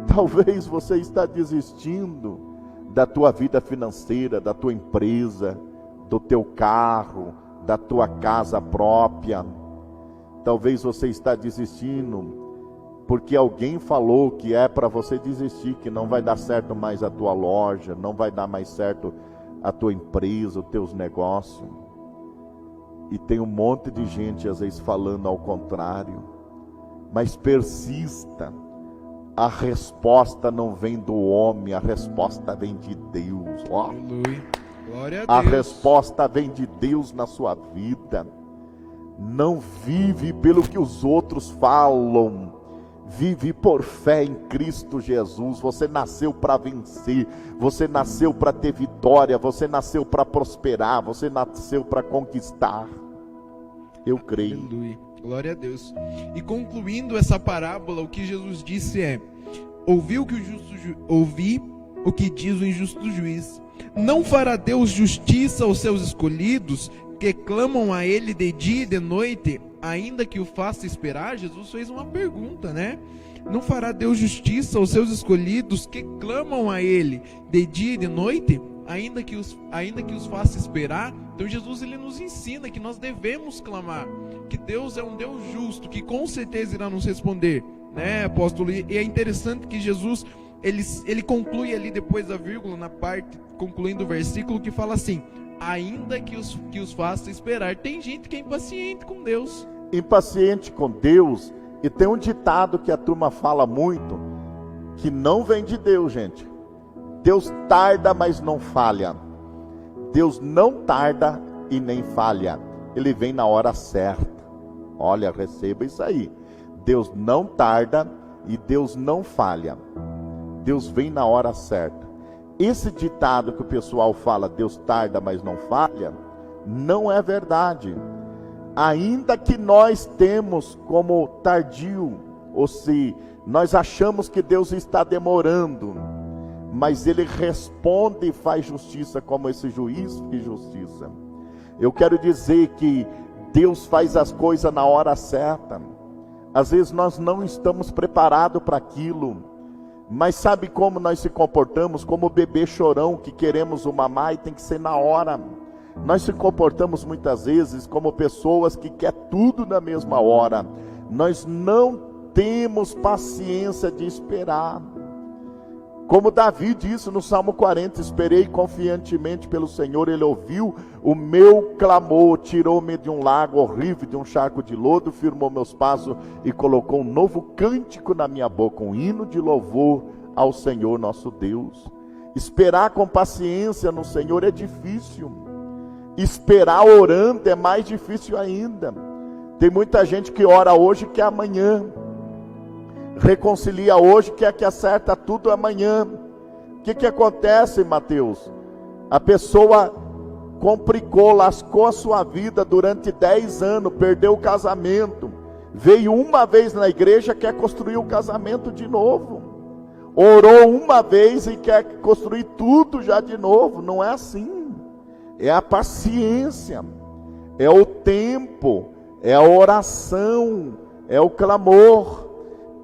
Talvez você está desistindo da tua vida financeira, da tua empresa, do teu carro, da tua casa própria. Talvez você está desistindo porque alguém falou que é para você desistir, que não vai dar certo mais a tua loja, não vai dar mais certo a tua empresa, os teus negócios. E tem um monte de gente às vezes falando ao contrário. mas persista. A resposta não vem do homem, a resposta vem de Deus. Ó. Aleluia. Glória a A Deus. resposta vem de Deus na sua vida. Não vive pelo que os outros falam. Vive por fé em Cristo Jesus. Você nasceu para vencer. Você nasceu para ter vitória. Você nasceu para prosperar. Você nasceu para conquistar. Eu creio. Aleluia. Glória a Deus. E concluindo essa parábola, o que Jesus disse é: ouvi o que diz o injusto juiz. Não fará Deus justiça aos seus escolhidos, que clamam a Ele de dia e de noite, ainda que o faça esperar? Jesus fez uma pergunta, né? Não fará Deus justiça aos seus escolhidos, que clamam a Ele de dia e de noite, ainda que os faça esperar? Então Jesus, ele nos ensina que nós devemos clamar, que Deus é um Deus justo, que com certeza irá nos responder, né, apóstolo? E é interessante que Jesus, ele conclui ali depois da vírgula, na parte, concluindo o versículo, que fala assim: ainda que os faça esperar. Tem gente que é impaciente com Deus. Impaciente com Deus. E tem um ditado que a turma fala muito, que não vem de Deus, gente. Deus tarda, mas não falha. Deus não tarda e nem falha. Ele vem na hora certa. Olha, receba isso aí. Deus não tarda e Deus não falha. Deus vem na hora certa. Esse ditado que o pessoal fala, Deus tarda, mas não falha, não é verdade. Ainda que nós temos como tardio, ou se nós achamos que Deus está demorando, mas Ele responde e faz justiça, como esse juiz fez justiça. Eu quero dizer que Deus faz as coisas na hora certa. Às vezes nós não estamos preparados para aquilo, mas sabe como nós se comportamos? Como o bebê chorão que queremos o mamar e tem que ser na hora. Nós se comportamos muitas vezes como pessoas que querem tudo na mesma hora. Nós não temos paciência de esperar. Como Davi disse no Salmo 40, esperei confiantemente pelo Senhor, Ele ouviu o meu clamor, tirou-me de um lago horrível, de um charco de lodo, firmou meus passos e colocou um novo cântico na minha boca, um hino de louvor ao Senhor nosso Deus. Esperar com paciência no Senhor é difícil. Esperar orando é mais difícil ainda. Tem muita gente que ora hoje que é amanhã. Reconcilia hoje, quer que acerta tudo amanhã. O que acontece, Mateus? A pessoa complicou, lascou a sua vida durante 10 anos, perdeu o casamento, veio uma vez na igreja, quer construir o casamento de novo, orou uma vez e quer construir tudo já de novo. Não é assim. É a paciência, é o tempo, é a oração, é o clamor.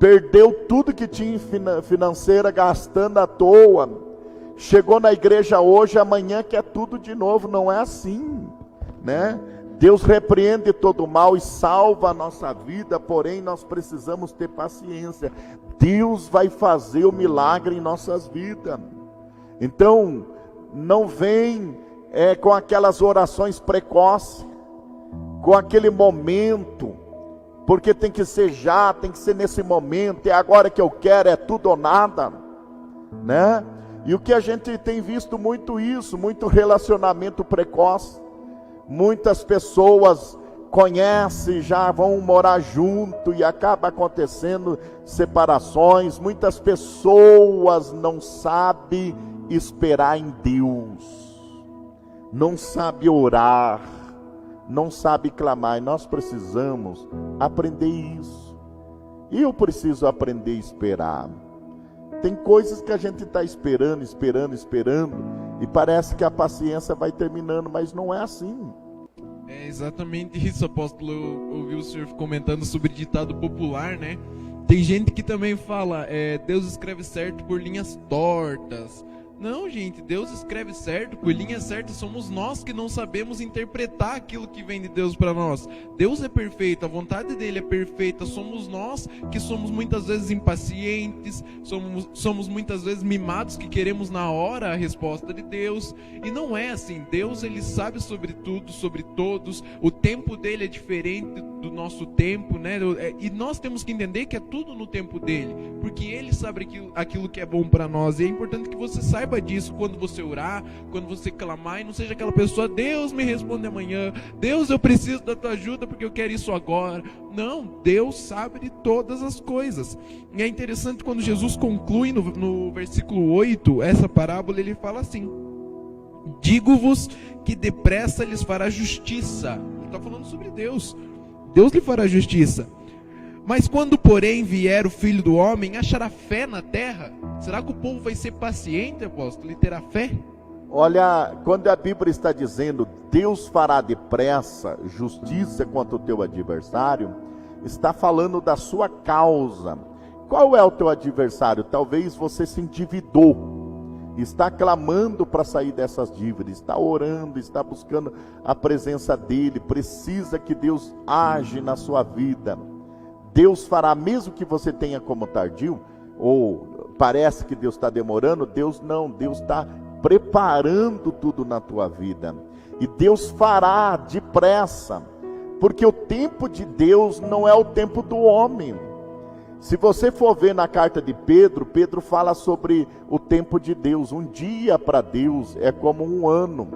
Perdeu tudo que tinha em financeira, gastando à toa. Chegou na igreja hoje, amanhã quer tudo de novo. Não é assim, né? Deus repreende todo o mal e salva a nossa vida, porém nós precisamos ter paciência. Deus vai fazer o milagre em nossas vidas. Então, não vem com aquelas orações precoces, com aquele momento, porque tem que ser já, tem que ser nesse momento, é agora que eu quero, é tudo ou nada, né? E o que a gente tem visto muito isso, muito relacionamento precoce. Muitas pessoas conhecem, já vão morar junto e acaba acontecendo separações. Muitas pessoas não sabem esperar em Deus, não sabem orar, não sabe clamar, e nós precisamos aprender isso. E eu preciso aprender a esperar. Tem coisas que a gente está esperando, e parece que a paciência vai terminando, mas não é assim. É exatamente isso, apóstolo. Eu ouvi o senhor comentando sobre ditado popular, né? Tem gente que também fala, Deus escreve certo por linhas tortas. Não, gente, Deus escreve certo, por linha certa, somos nós que não sabemos interpretar aquilo que vem de Deus para nós. Deus é perfeito, a vontade dele é perfeita, somos nós que somos muitas vezes impacientes, somos muitas vezes mimados, que queremos na hora a resposta de Deus, e não é assim. Deus, ele sabe sobre tudo, sobre todos, o tempo dele é diferente do nosso tempo, né? E nós temos que entender que é tudo no tempo dele, porque ele sabe aquilo que é bom para nós, e é importante que você saiba disso quando você orar, quando você clamar, e não seja aquela pessoa: Deus, me responde amanhã, Deus, eu preciso da tua ajuda porque eu quero isso agora. Não, Deus sabe de todas as coisas. E é interessante quando Jesus conclui no versículo 8 essa parábola, ele fala assim: digo-vos que depressa lhes fará justiça. Ele está falando sobre Deus. Deus lhe fará justiça. Mas quando, porém, vier o Filho do Homem, achará fé na terra? Será que o povo vai ser paciente, apóstolo, e terá fé? Olha, quando a Bíblia está dizendo Deus fará depressa justiça contra o teu adversário, está falando da sua causa. Qual é o teu adversário? Talvez você se endividou, está clamando para sair dessas dívidas, está orando, está buscando a presença dele, precisa que Deus age na sua vida. Deus fará, mesmo que você tenha como tardio, ou parece que Deus está demorando, Deus não, Deus está preparando tudo na tua vida, e Deus fará depressa, porque o tempo de Deus não é o tempo do homem. Se você for ver na carta de Pedro, Pedro fala sobre o tempo de Deus. Um dia para Deus é como um ano,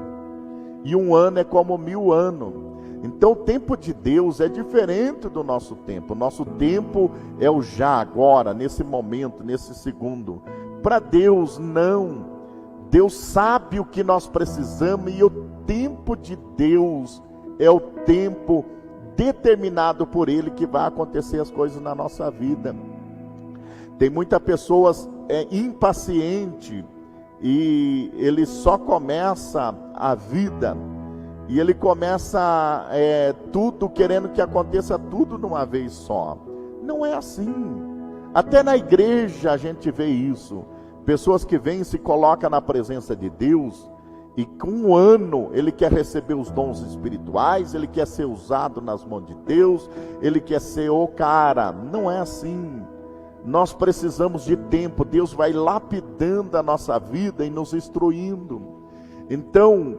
e um ano é como 1000 anos. Então o tempo de Deus é diferente do nosso tempo. Nosso tempo é o já, agora, nesse momento, nesse segundo. Para Deus não. Deus sabe o que nós precisamos, e o tempo de Deus é o tempo determinado por Ele que vai acontecer as coisas na nossa vida. Tem muitas pessoas impacientes, e ele só começa a vida, e ele começa tudo querendo que aconteça tudo de uma vez só. Não é assim. Até na igreja a gente vê isso. Pessoas que vêm e se colocam na presença de Deus, e com um ano ele quer receber os dons espirituais, ele quer ser usado nas mãos de Deus, ele quer ser o cara. Não é assim. Nós precisamos de tempo. Deus vai lapidando a nossa vida e nos instruindo. Então,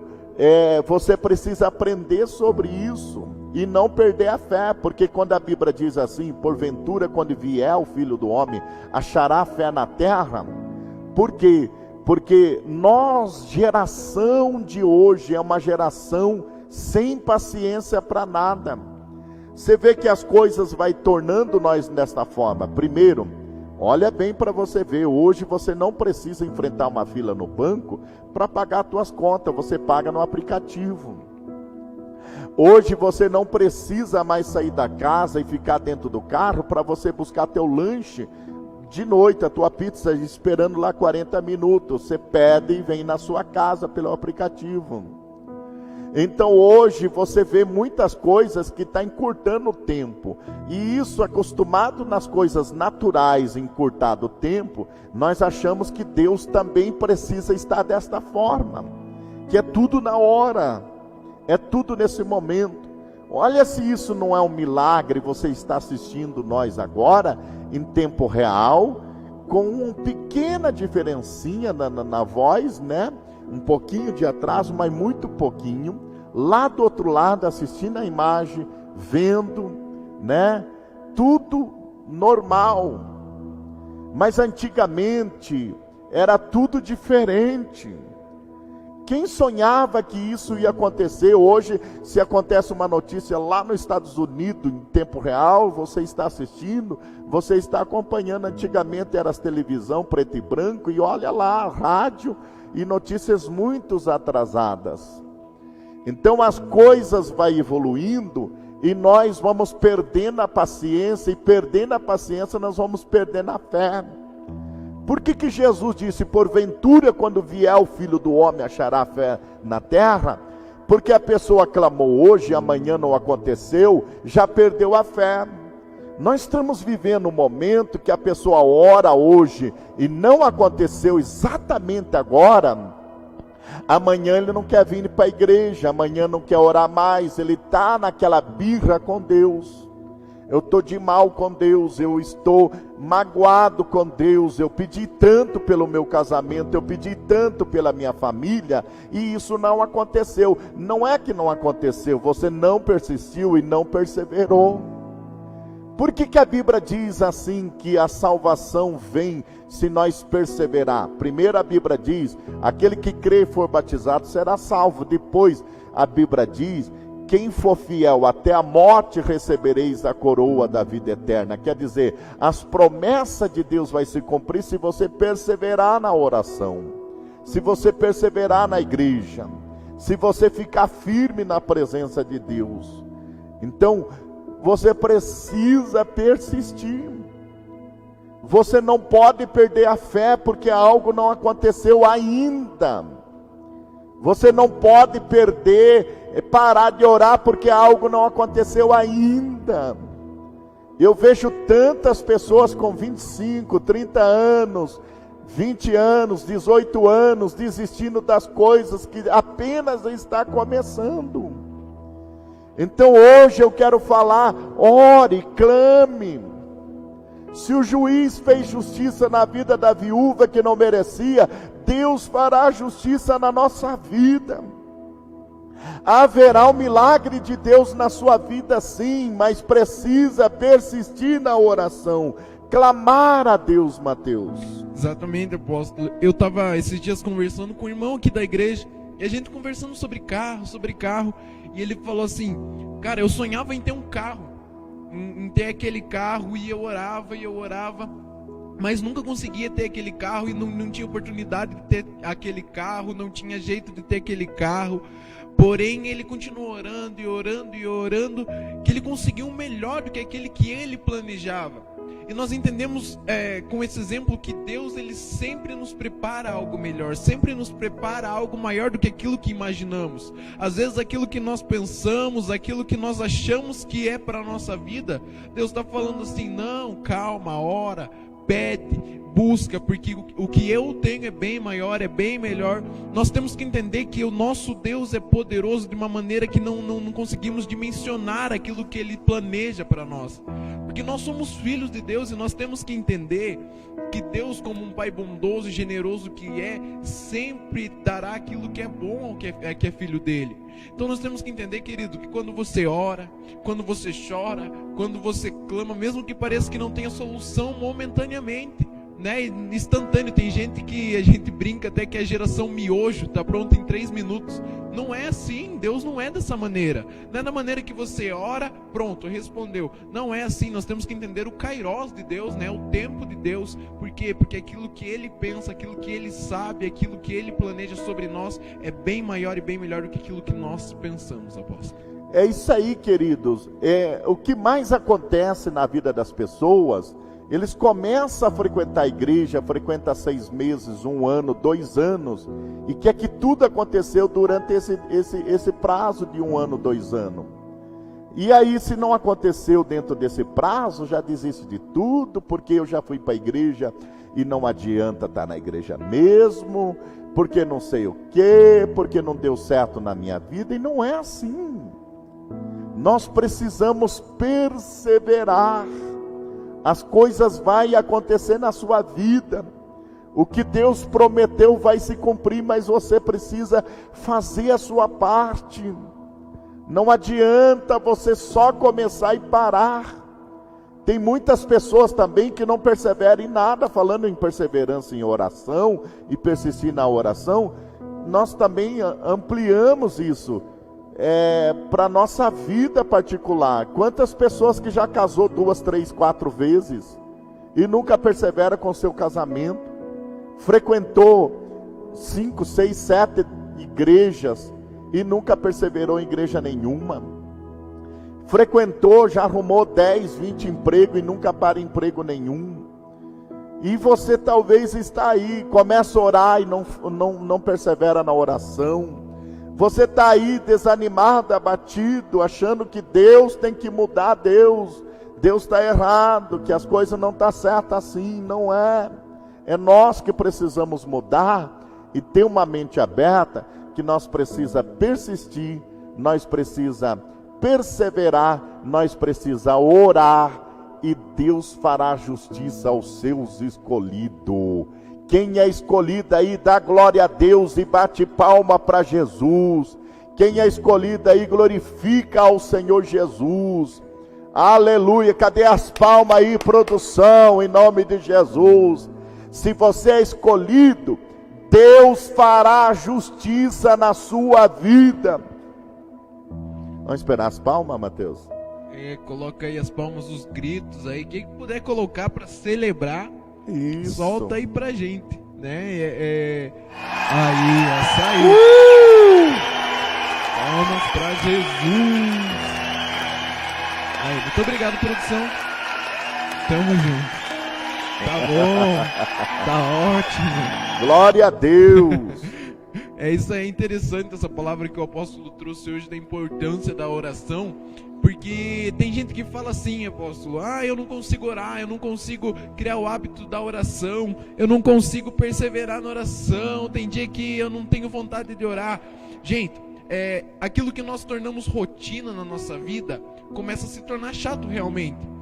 você precisa aprender sobre isso e não perder a fé, porque quando a Bíblia diz assim: porventura, quando vier o Filho do Homem, achará fé na terra? Por quê? Porque nós, geração de hoje, é uma geração sem paciência para nada. Você vê que as coisas vai tornando nós desta forma. Primeiro, olha bem para você ver, hoje você não precisa enfrentar uma fila no banco para pagar as suas contas, você paga no aplicativo. Hoje você não precisa mais sair da casa e ficar dentro do carro para você buscar teu lanche de noite, a tua pizza, esperando lá 40 minutos. Você pede e vem na sua casa pelo aplicativo. Então hoje você vê muitas coisas que está encurtando o tempo, e isso, acostumado nas coisas naturais, encurtado o tempo, nós achamos que Deus também precisa estar desta forma, que é tudo na hora, é tudo nesse momento. Olha se isso não é um milagre. Você está assistindo nós agora em tempo real, com uma pequena diferencinha na voz, né? Um pouquinho de atraso, mas muito pouquinho. Lá do outro lado, assistindo a imagem, vendo, né? Tudo normal. Mas antigamente era tudo diferente. Quem sonhava que isso ia acontecer? Hoje, se acontece uma notícia lá nos Estados Unidos, em tempo real, você está assistindo, você está acompanhando. Antigamente era as televisão preto e branco, e olha lá, rádio e notícias muito atrasadas. Então as coisas vão evoluindo, e nós vamos perdendo a paciência, e perdendo a paciência nós vamos perdendo a fé. Por que Jesus disse: porventura, quando vier o Filho do Homem, achará fé na terra? Porque a pessoa clamou hoje, amanhã não aconteceu, já perdeu a fé. Nós estamos vivendo um momento que a pessoa ora hoje e não aconteceu exatamente agora. Amanhã ele não quer vir para a igreja, amanhã não quer orar mais, ele está naquela birra com Deus. Eu estou de mal com Deus, eu estou magoado com Deus, eu pedi tanto pelo meu casamento, eu pedi tanto pela minha família, e isso não aconteceu. Não é que não aconteceu, você não persistiu e não perseverou. Por que a Bíblia diz assim que a salvação vem se nós perseverar? Primeiro a Bíblia diz, aquele que crê e for batizado será salvo. Depois a Bíblia diz, quem for fiel até a morte recebereis a coroa da vida eterna. Quer dizer, as promessas de Deus vai se cumprir se você perseverar na oração, se você perseverar na igreja, se você ficar firme na presença de Deus. Então, você precisa persistir. Você não pode perder a fé porque algo não aconteceu ainda. Você não pode parar de orar porque algo não aconteceu ainda. Eu vejo tantas pessoas com 25, 30 anos, 20 anos, 18 anos, desistindo das coisas que apenas está começando. Então hoje eu quero falar, ore, clame. Se o juiz fez justiça na vida da viúva que não merecia, Deus fará justiça na nossa vida. Haverá um milagre de Deus na sua vida sim, mas precisa persistir na oração, clamar a Deus, Mateus. Exatamente, apóstolo. Eu estava esses dias conversando com um irmão aqui da igreja, e a gente conversando sobre carro, e ele falou assim, cara, eu sonhava em ter um carro, em ter aquele carro, e eu orava, mas nunca conseguia ter aquele carro, e não tinha oportunidade de ter aquele carro, não tinha jeito de ter aquele carro. Porém ele continuou orando, que ele conseguiu um melhor do que aquele que ele planejava. E nós entendemos com esse exemplo que Deus, ele sempre nos prepara algo melhor, sempre nos prepara algo maior do que aquilo que imaginamos. Às vezes aquilo que nós pensamos, aquilo que nós achamos que é para a nossa vida, Deus está falando assim, não, calma, ora, pede, busca, porque o que eu tenho é bem maior, é bem melhor. Nós temos que entender que o nosso Deus é poderoso de uma maneira que não conseguimos dimensionar aquilo que Ele planeja para nós, porque nós somos filhos de Deus, e nós temos que entender que Deus, como um Pai bondoso e generoso que é, sempre dará aquilo que é bom ao que é filho dele. Então nós temos que entender, querido, que quando você ora, quando você chora, quando você clama, mesmo que pareça que não tenha solução momentaneamente, né, instantâneo, tem gente que a gente brinca até que a geração miojo está pronta em 3 minutos. Não é assim, Deus não é dessa maneira. Não é da maneira que você ora, pronto, respondeu. Não é assim, nós temos que entender o kairos de Deus, né, o tempo de Deus. Por quê? Porque aquilo que Ele pensa, aquilo que Ele sabe, aquilo que Ele planeja sobre nós é bem maior e bem melhor do que aquilo que nós pensamos, apóstolo. É isso aí, queridos. O que mais acontece na vida das pessoas, eles começam a frequentar a igreja, frequentam 6 meses, 1 ano, 2 anos, e quer que tudo aconteceu durante esse prazo de 1 ano, 2 anos. E aí, se não aconteceu dentro desse prazo, já desiste de tudo, porque eu já fui para a igreja e não adianta estar na igreja mesmo, porque não sei o quê, porque não deu certo na minha vida, e não é assim. Nós precisamos perseverar. As coisas vão acontecer na sua vida. O que Deus prometeu vai se cumprir, mas você precisa fazer a sua parte. Não adianta você só começar e parar. Tem muitas pessoas também que não perseveram em nada. Falando em perseverança em oração e persistir na oração, nós também ampliamos isso para a nossa vida particular. Quantas pessoas que já casou 2, 3, 4 vezes e nunca persevera com seu casamento, frequentou 5, 6, 7 igrejas e nunca perseverou em igreja nenhuma, frequentou, já arrumou 10, 20 empregos e nunca para emprego nenhum. E você talvez está aí, começa a orar e não persevera na oração. Você está aí desanimado, abatido, achando que Deus tem que mudar. Deus Deus está errado, que as coisas não estão certas assim. Não é. É nós que precisamos mudar e ter uma mente aberta, que nós precisa persistir, nós precisa perseverar, nós precisa orar, e Deus fará justiça aos seus escolhidos. Quem é escolhido aí, dá glória a Deus e bate palma para Jesus. Quem é escolhido aí, glorifica ao Senhor Jesus. Aleluia. Cadê as palmas aí, produção, em nome de Jesus? Se você é escolhido, Deus fará justiça na sua vida. Vamos esperar as palmas, Mateus? Coloca aí as palmas, os gritos aí. Quem puder colocar para celebrar, isso, solta aí pra gente, né? Aí, saiu. Palmas pra Jesus. Aí, muito obrigado, produção. Tamo junto. Tá bom, tá ótimo. Glória a Deus. É isso aí, interessante essa palavra que o apóstolo trouxe hoje, da importância da oração. Porque tem gente que fala assim, apóstolo: eu não consigo orar, eu não consigo criar o hábito da oração, eu não consigo perseverar na oração, tem dia que eu não tenho vontade de orar. Gente, aquilo que nós tornamos rotina na nossa vida começa a se tornar chato realmente.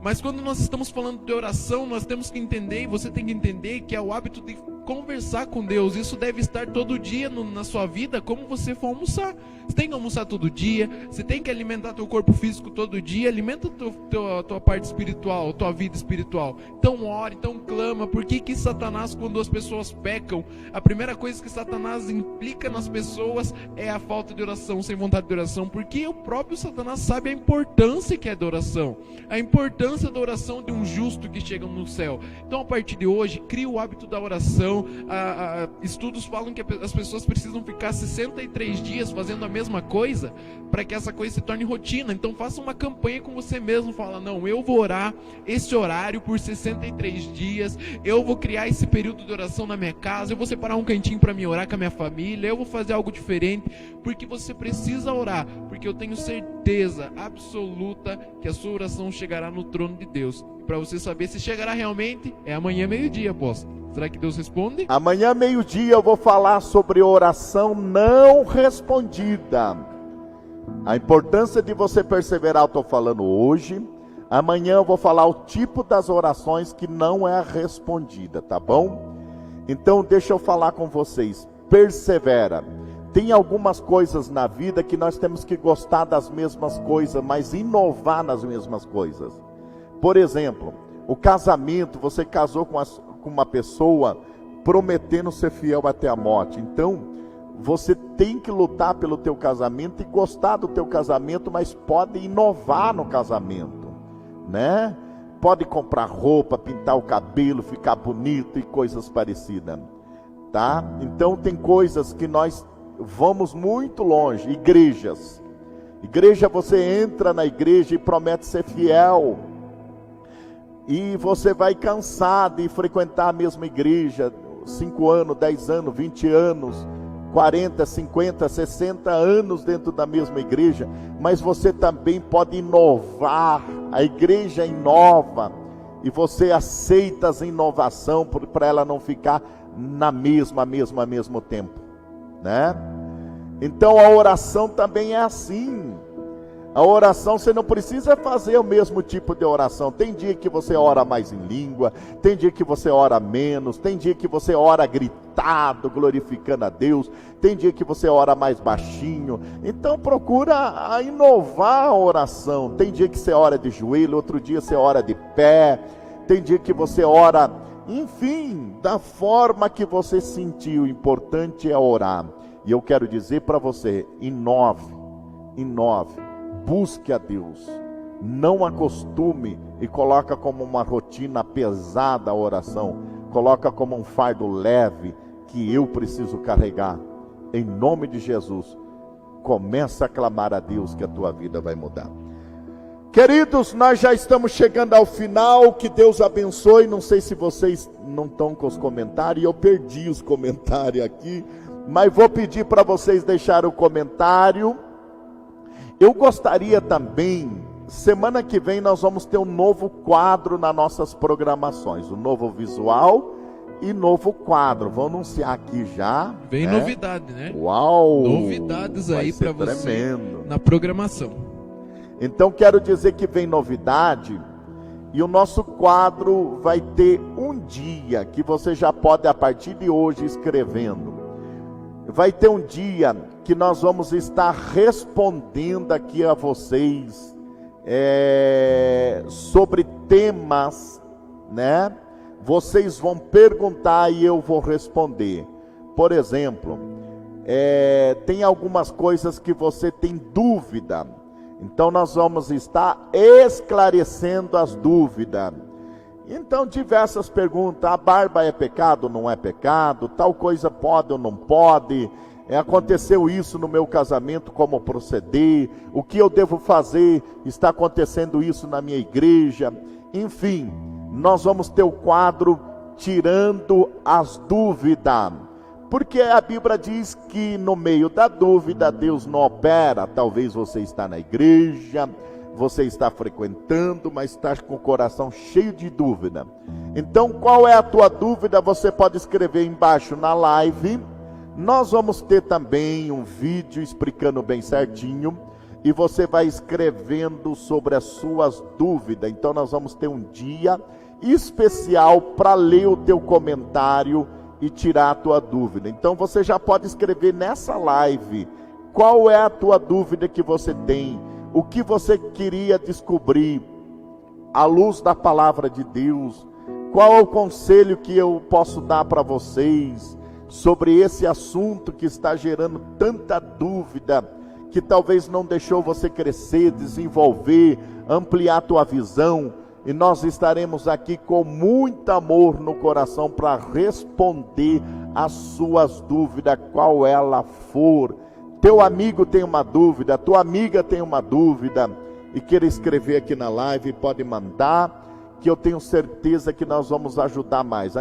Mas quando nós estamos falando de oração, nós temos que entender, e você tem que entender, que é o hábito de conversar com Deus. Isso deve estar todo dia na sua vida, como você for almoçar. Você tem que almoçar todo dia, você tem que alimentar teu corpo físico todo dia, alimenta tua parte espiritual, tua vida espiritual. Então ora, então clama. Por que Satanás, quando as pessoas pecam, a primeira coisa que Satanás implica nas pessoas é a falta de oração, sem vontade de oração? Porque o próprio Satanás sabe a importância que é da oração, a importância da oração de um justo que chega no céu. Então, a partir de hoje, crie o hábito da oração. Estudos falam que as pessoas precisam ficar 63 dias fazendo a mesma coisa, para que essa coisa se torne rotina. Então faça uma campanha com você mesmo, fala: não, eu vou orar esse horário por 63 dias, eu vou criar esse período de oração na minha casa, eu vou separar um cantinho para me orar com a minha família, eu vou fazer algo diferente, porque você precisa orar, porque eu tenho certeza absoluta que a sua oração chegará no trono de Deus. E para você saber se chegará realmente, é amanhã meio-dia, apóstolo. Será que Deus responde? Amanhã meio-dia eu vou falar sobre oração não respondida. A importância de você perseverar, eu estou falando hoje. Amanhã eu vou falar o tipo das orações que não é respondida, tá bom? Então deixa eu falar com vocês. Persevera. Tem algumas coisas na vida que nós temos que gostar das mesmas coisas, mas inovar nas mesmas coisas. Por exemplo, o casamento. Você casou com uma pessoa prometendo ser fiel até a morte. Então, você tem que lutar pelo teu casamento e gostar do teu casamento, mas pode inovar no casamento, né? Pode comprar roupa, pintar o cabelo, ficar bonito e coisas parecidas, tá? Então, tem coisas que nós vamos muito longe. Igreja, você entra na igreja e promete ser fiel, e você vai cansar de frequentar a mesma igreja 5 anos, 10 anos, 20 anos, 40, 50, 60 anos dentro da mesma igreja. Mas você também pode inovar. A igreja inova, e você aceita as inovações para ela não ficar na mesmo tempo, né? Então a oração também é assim. A oração, você não precisa fazer o mesmo tipo de oração. Tem dia que você ora mais em língua, tem dia que você ora menos, tem dia que você ora gritado, glorificando a Deus, tem dia que você ora mais baixinho. Então procura inovar a oração. Tem dia que você ora de joelho, outro dia você ora de pé, tem dia que você ora, enfim, da forma que você sentiu. O importante é orar. E eu quero dizer para você: inove. Busque a Deus, não acostume e coloca como uma rotina pesada a oração, coloca como um fardo leve que eu preciso carregar. Em nome de Jesus, começa a clamar a Deus que a tua vida vai mudar. Queridos, nós já estamos chegando ao final, que Deus abençoe. Não sei se vocês não estão com os comentários, eu perdi os comentários aqui, mas vou pedir para vocês deixarem o comentário. Eu gostaria também, semana que vem nós vamos ter um novo quadro nas nossas programações, um novo visual e novo quadro. Vou anunciar aqui já. Vem novidade, né? Uau! Novidades aí para você tremendo. Na programação. Então quero dizer que vem novidade, e o nosso quadro vai ter um dia que você já pode a partir de hoje escrevendo. Vai ter um dia que nós vamos estar respondendo aqui a vocês sobre temas, né? Vocês vão perguntar e eu vou responder. Por exemplo, tem algumas coisas que você tem dúvida. Então nós vamos estar esclarecendo as dúvidas. Então diversas perguntas: a barba é pecado ou não é pecado? Tal coisa pode ou não pode? Aconteceu isso no meu casamento, como proceder? O que eu devo fazer? Está acontecendo isso na minha igreja? Enfim, nós vamos ter o quadro tirando as dúvidas. Porque a Bíblia diz que no meio da dúvida Deus não opera. Talvez você está na igreja, você está frequentando, mas está com o coração cheio de dúvida. Então qual é a tua dúvida? Você pode escrever embaixo na live. Nós vamos ter também um vídeo explicando bem certinho, e você vai escrevendo sobre as suas dúvidas. Então nós vamos ter um dia especial para ler o teu comentário e tirar a tua dúvida. Então você já pode escrever nessa live qual é a tua dúvida que você tem, o que você queria descobrir à luz da palavra de Deus, qual é o conselho que eu posso dar para vocês sobre esse assunto que está gerando tanta dúvida, que talvez não deixou você crescer, desenvolver, ampliar a tua visão. E nós estaremos aqui com muito amor no coração para responder as suas dúvidas, qual ela for. Teu amigo tem uma dúvida, tua amiga tem uma dúvida e queira escrever aqui na live, pode mandar, que eu tenho certeza que nós vamos ajudar mais.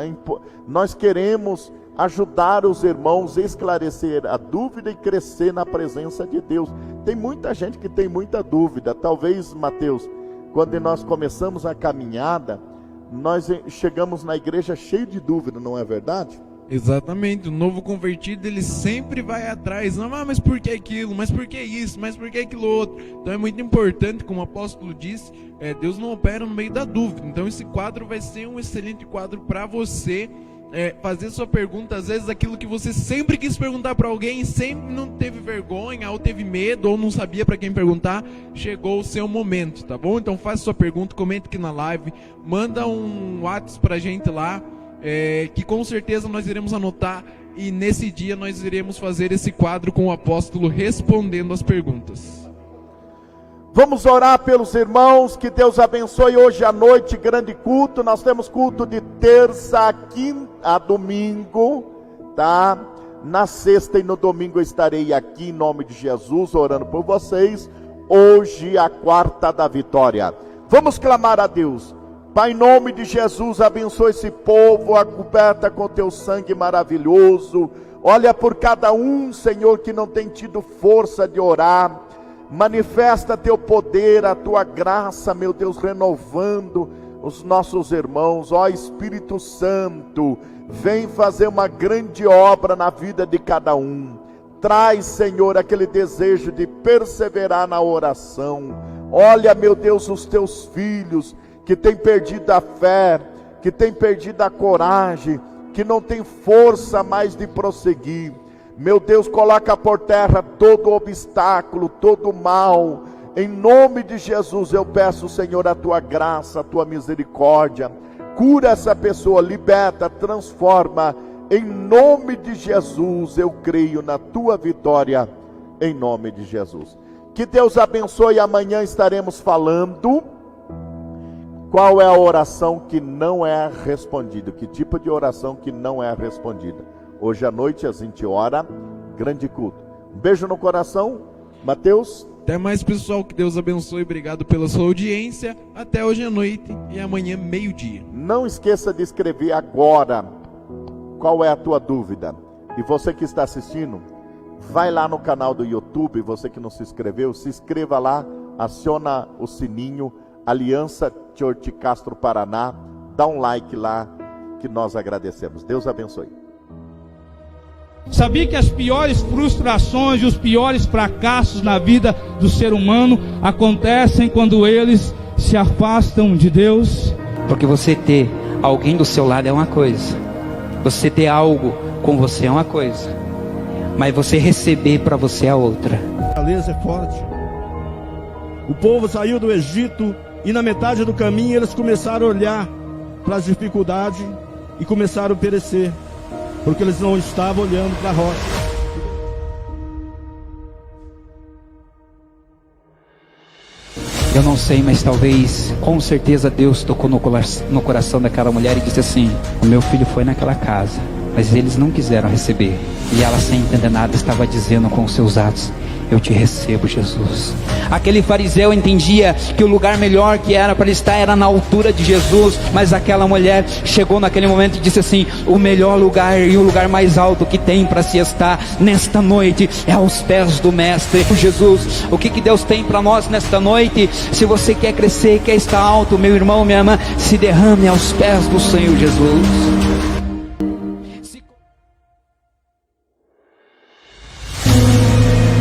Nós queremos ajudar os irmãos a esclarecer a dúvida e crescer na presença de Deus. Tem muita gente que tem muita dúvida. Talvez, Mateus, quando nós começamos a caminhada, nós chegamos na igreja cheio de dúvida, não é verdade? Exatamente, o novo convertido ele sempre vai atrás, não, mas por que aquilo, mas por que isso, mas por que aquilo outro? Então é muito importante, como o apóstolo disse, Deus não opera no meio da dúvida. Então esse quadro vai ser um excelente quadro para você fazer sua pergunta, às vezes aquilo que você sempre quis perguntar para alguém, sempre não teve vergonha, ou teve medo, ou não sabia para quem perguntar, chegou o seu momento, tá bom? Então faça sua pergunta, comente aqui na live, manda um WhatsApp pra gente lá, que com certeza nós iremos anotar, e nesse dia nós iremos fazer esse quadro com o apóstolo respondendo as perguntas. Vamos orar pelos irmãos, que Deus abençoe hoje à noite, grande culto. Nós temos culto de terça a domingo, tá? Na sexta e no domingo eu estarei aqui em nome de Jesus, orando por vocês. Hoje a quarta da vitória. Vamos clamar a Deus. Pai, em nome de Jesus, abençoa esse povo, a coberta com teu sangue maravilhoso. Olha por cada um, Senhor, que não tem tido força de orar. Manifesta teu poder, a tua graça, meu Deus, renovando os nossos irmãos. Ó Espírito Santo, vem fazer uma grande obra na vida de cada um. Traz, Senhor, aquele desejo de perseverar na oração. Olha, meu Deus, os teus filhos que têm perdido a fé, que têm perdido a coragem, que não têm força mais de prosseguir. Meu Deus, coloca por terra todo obstáculo, todo mal. Em nome de Jesus eu peço, Senhor, a tua graça, a tua misericórdia. Cura essa pessoa, liberta, transforma. Em nome de Jesus eu creio na tua vitória, em nome de Jesus. Que Deus abençoe. Amanhã estaremos falando qual é a oração que não é respondida, que tipo de oração que não é respondida. Hoje à noite, às 20 horas, grande culto. Um beijo no coração, Mateus. Até mais, pessoal, que Deus abençoe. Obrigado pela sua audiência. Até hoje à noite e amanhã, meio-dia. Não esqueça de escrever agora qual é a tua dúvida. E você que está assistindo, vai lá no canal do YouTube. Você que não se inscreveu, se inscreva lá. aciona o sininho, Aliança Church de Castro, Paraná, dá um like lá que nós agradecemos. Deus abençoe. Sabia que as piores frustrações e os piores fracassos na vida do ser humano acontecem quando eles se afastam de Deus? Porque você ter alguém do seu lado é uma coisa, você ter algo com você é uma coisa, mas você receber para você é outra. A fortaleza é forte. O povo saiu do Egito e na metade do caminho eles começaram a olhar para as dificuldades e começaram a perecer, porque eles não estavam olhando para a rocha. Eu não sei, mas talvez, com certeza Deus tocou no coração daquela mulher e disse assim: o meu filho foi naquela casa, mas eles não quiseram receber. E ela, sem entender nada, estava dizendo com os seus atos: eu te recebo, Jesus. Aquele fariseu entendia que o lugar melhor que era para ele estar era na altura de Jesus, mas aquela mulher chegou naquele momento e disse assim: o melhor lugar e o lugar mais alto que tem para se estar nesta noite é aos pés do Mestre Jesus. O que Deus tem para nós nesta noite? Se você quer crescer, quer estar alto, meu irmão, minha irmã, se derrame aos pés do Senhor Jesus.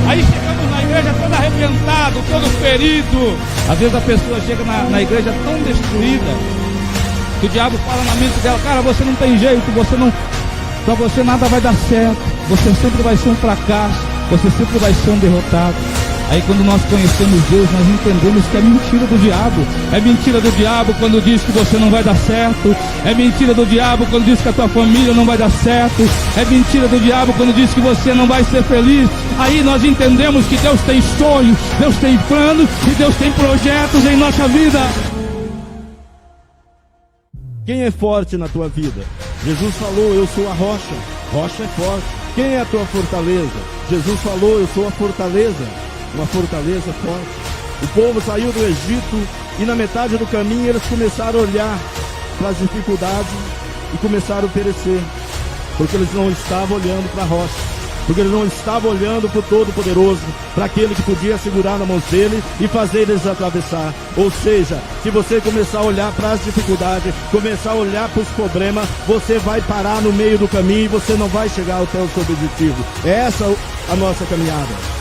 Aí chegamos na igreja todo arrebentado, todo ferido. Às vezes a pessoa chega na igreja tão destruída que o diabo fala na mente dela: cara, você não tem jeito, pra você nada vai dar certo, você sempre vai ser um fracasso, você sempre vai ser um derrotado. Aí quando nós conhecemos Deus, nós entendemos que é mentira do diabo. É mentira do diabo quando diz que você não vai dar certo. É mentira do diabo quando diz que a tua família não vai dar certo. É mentira do diabo quando diz que você não vai ser feliz. Aí nós entendemos que Deus tem sonhos, Deus tem planos e Deus tem projetos em nossa vida. Quem é forte na tua vida? Jesus falou: eu sou a rocha. Rocha é forte. Quem é a tua fortaleza? Jesus falou: eu sou a fortaleza. Uma fortaleza forte. O povo saiu do Egito e na metade do caminho eles começaram a olhar para as dificuldades e começaram a perecer, porque eles não estavam olhando para a rocha, porque eles não estavam olhando para o Todo-Poderoso, para aquele que podia segurar na mão dele e fazer eles atravessar. Ou seja, se você começar a olhar para as dificuldades, começar a olhar para os problemas, você vai parar no meio do caminho e você não vai chegar até o seu objetivo. É essa a nossa caminhada.